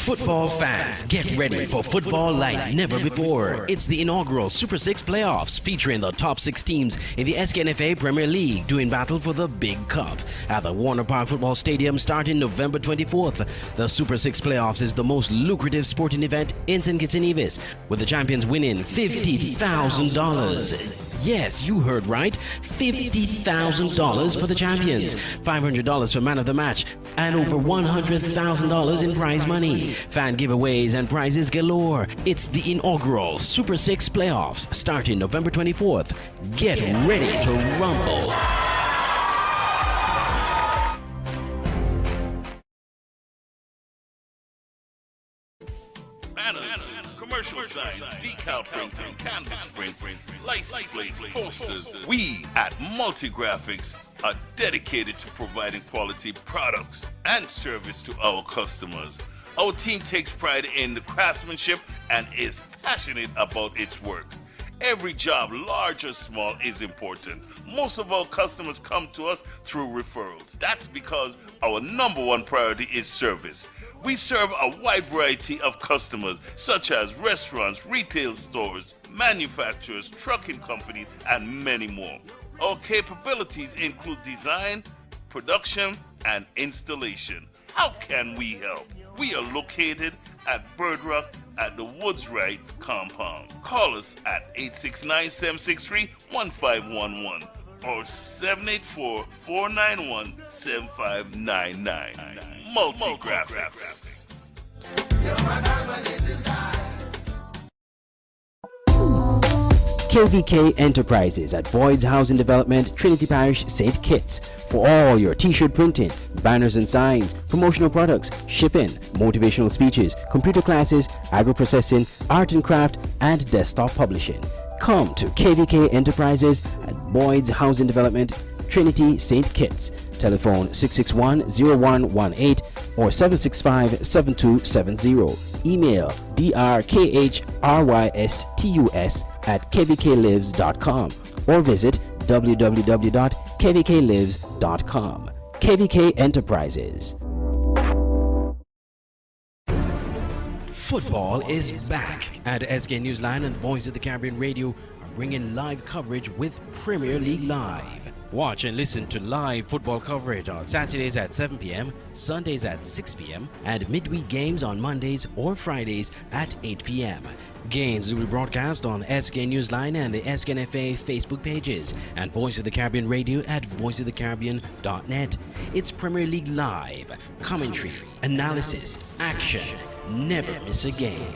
Football fans, get ready for football like never before. It's the inaugural Super 6 playoffs featuring the top 6 teams in the SKNFA Premier League doing battle for the Big Cup at the Warner Park Football Stadium starting November 24th. The Super 6 playoffs is the most lucrative sporting event in St. Kitts and Nevis, with the champions winning $50,000. Yes, you heard right. $50,000 for the champions, $500 for man of the match, and over $100,000 in prize money. Fan giveaways and prizes galore. It's the inaugural Super 6 playoffs starting November 24th. Get ready to rumble. Commercial signs, decal printing, canvas prints, license plates, posters. We at Multigraphics are dedicated to providing quality products and service to our customers. Our team takes pride in the craftsmanship and is passionate about its work. Every job, large or small, is important. Most of our customers come to us through referrals. That's because our #1 priority is service. We serve a wide variety of customers, such as restaurants, retail stores, manufacturers, trucking companies, and many more. Our capabilities include design, production, and installation. How can we help? We are located at Bird Rock at the Woods Right compound. Call us at 869-763-1511 or 784-491-7599. Multigraphics. KVK Enterprises at Boyd's Housing Development, Trinity Parish, St. Kitts. For all your t-shirt printing, banners and signs, promotional products, shipping, motivational speeches, computer classes, agro-processing, art and craft, and desktop publishing. Come to KVK Enterprises at Boyd's Housing Development, Trinity, St. Kitts. Telephone 661-0118 or 765-7270. Email drkhrystus@kvklives.com or visit www.kvklives.com. KVK Enterprises. Football is back, and SK Newsline and the Voice of the Caribbean Radio are bringing live coverage with Premier League Live. Watch and listen to live football coverage on Saturdays at 7 p.m., Sundays at 6 p.m., and midweek games on Mondays or Fridays at 8 p.m. Games will be broadcast on SK Newsline and the SKNFA Facebook pages and Voice of the Caribbean Radio at voiceofthecaribbean.net. It's Premier League Live. Commentary, analysis, action. Never miss a game.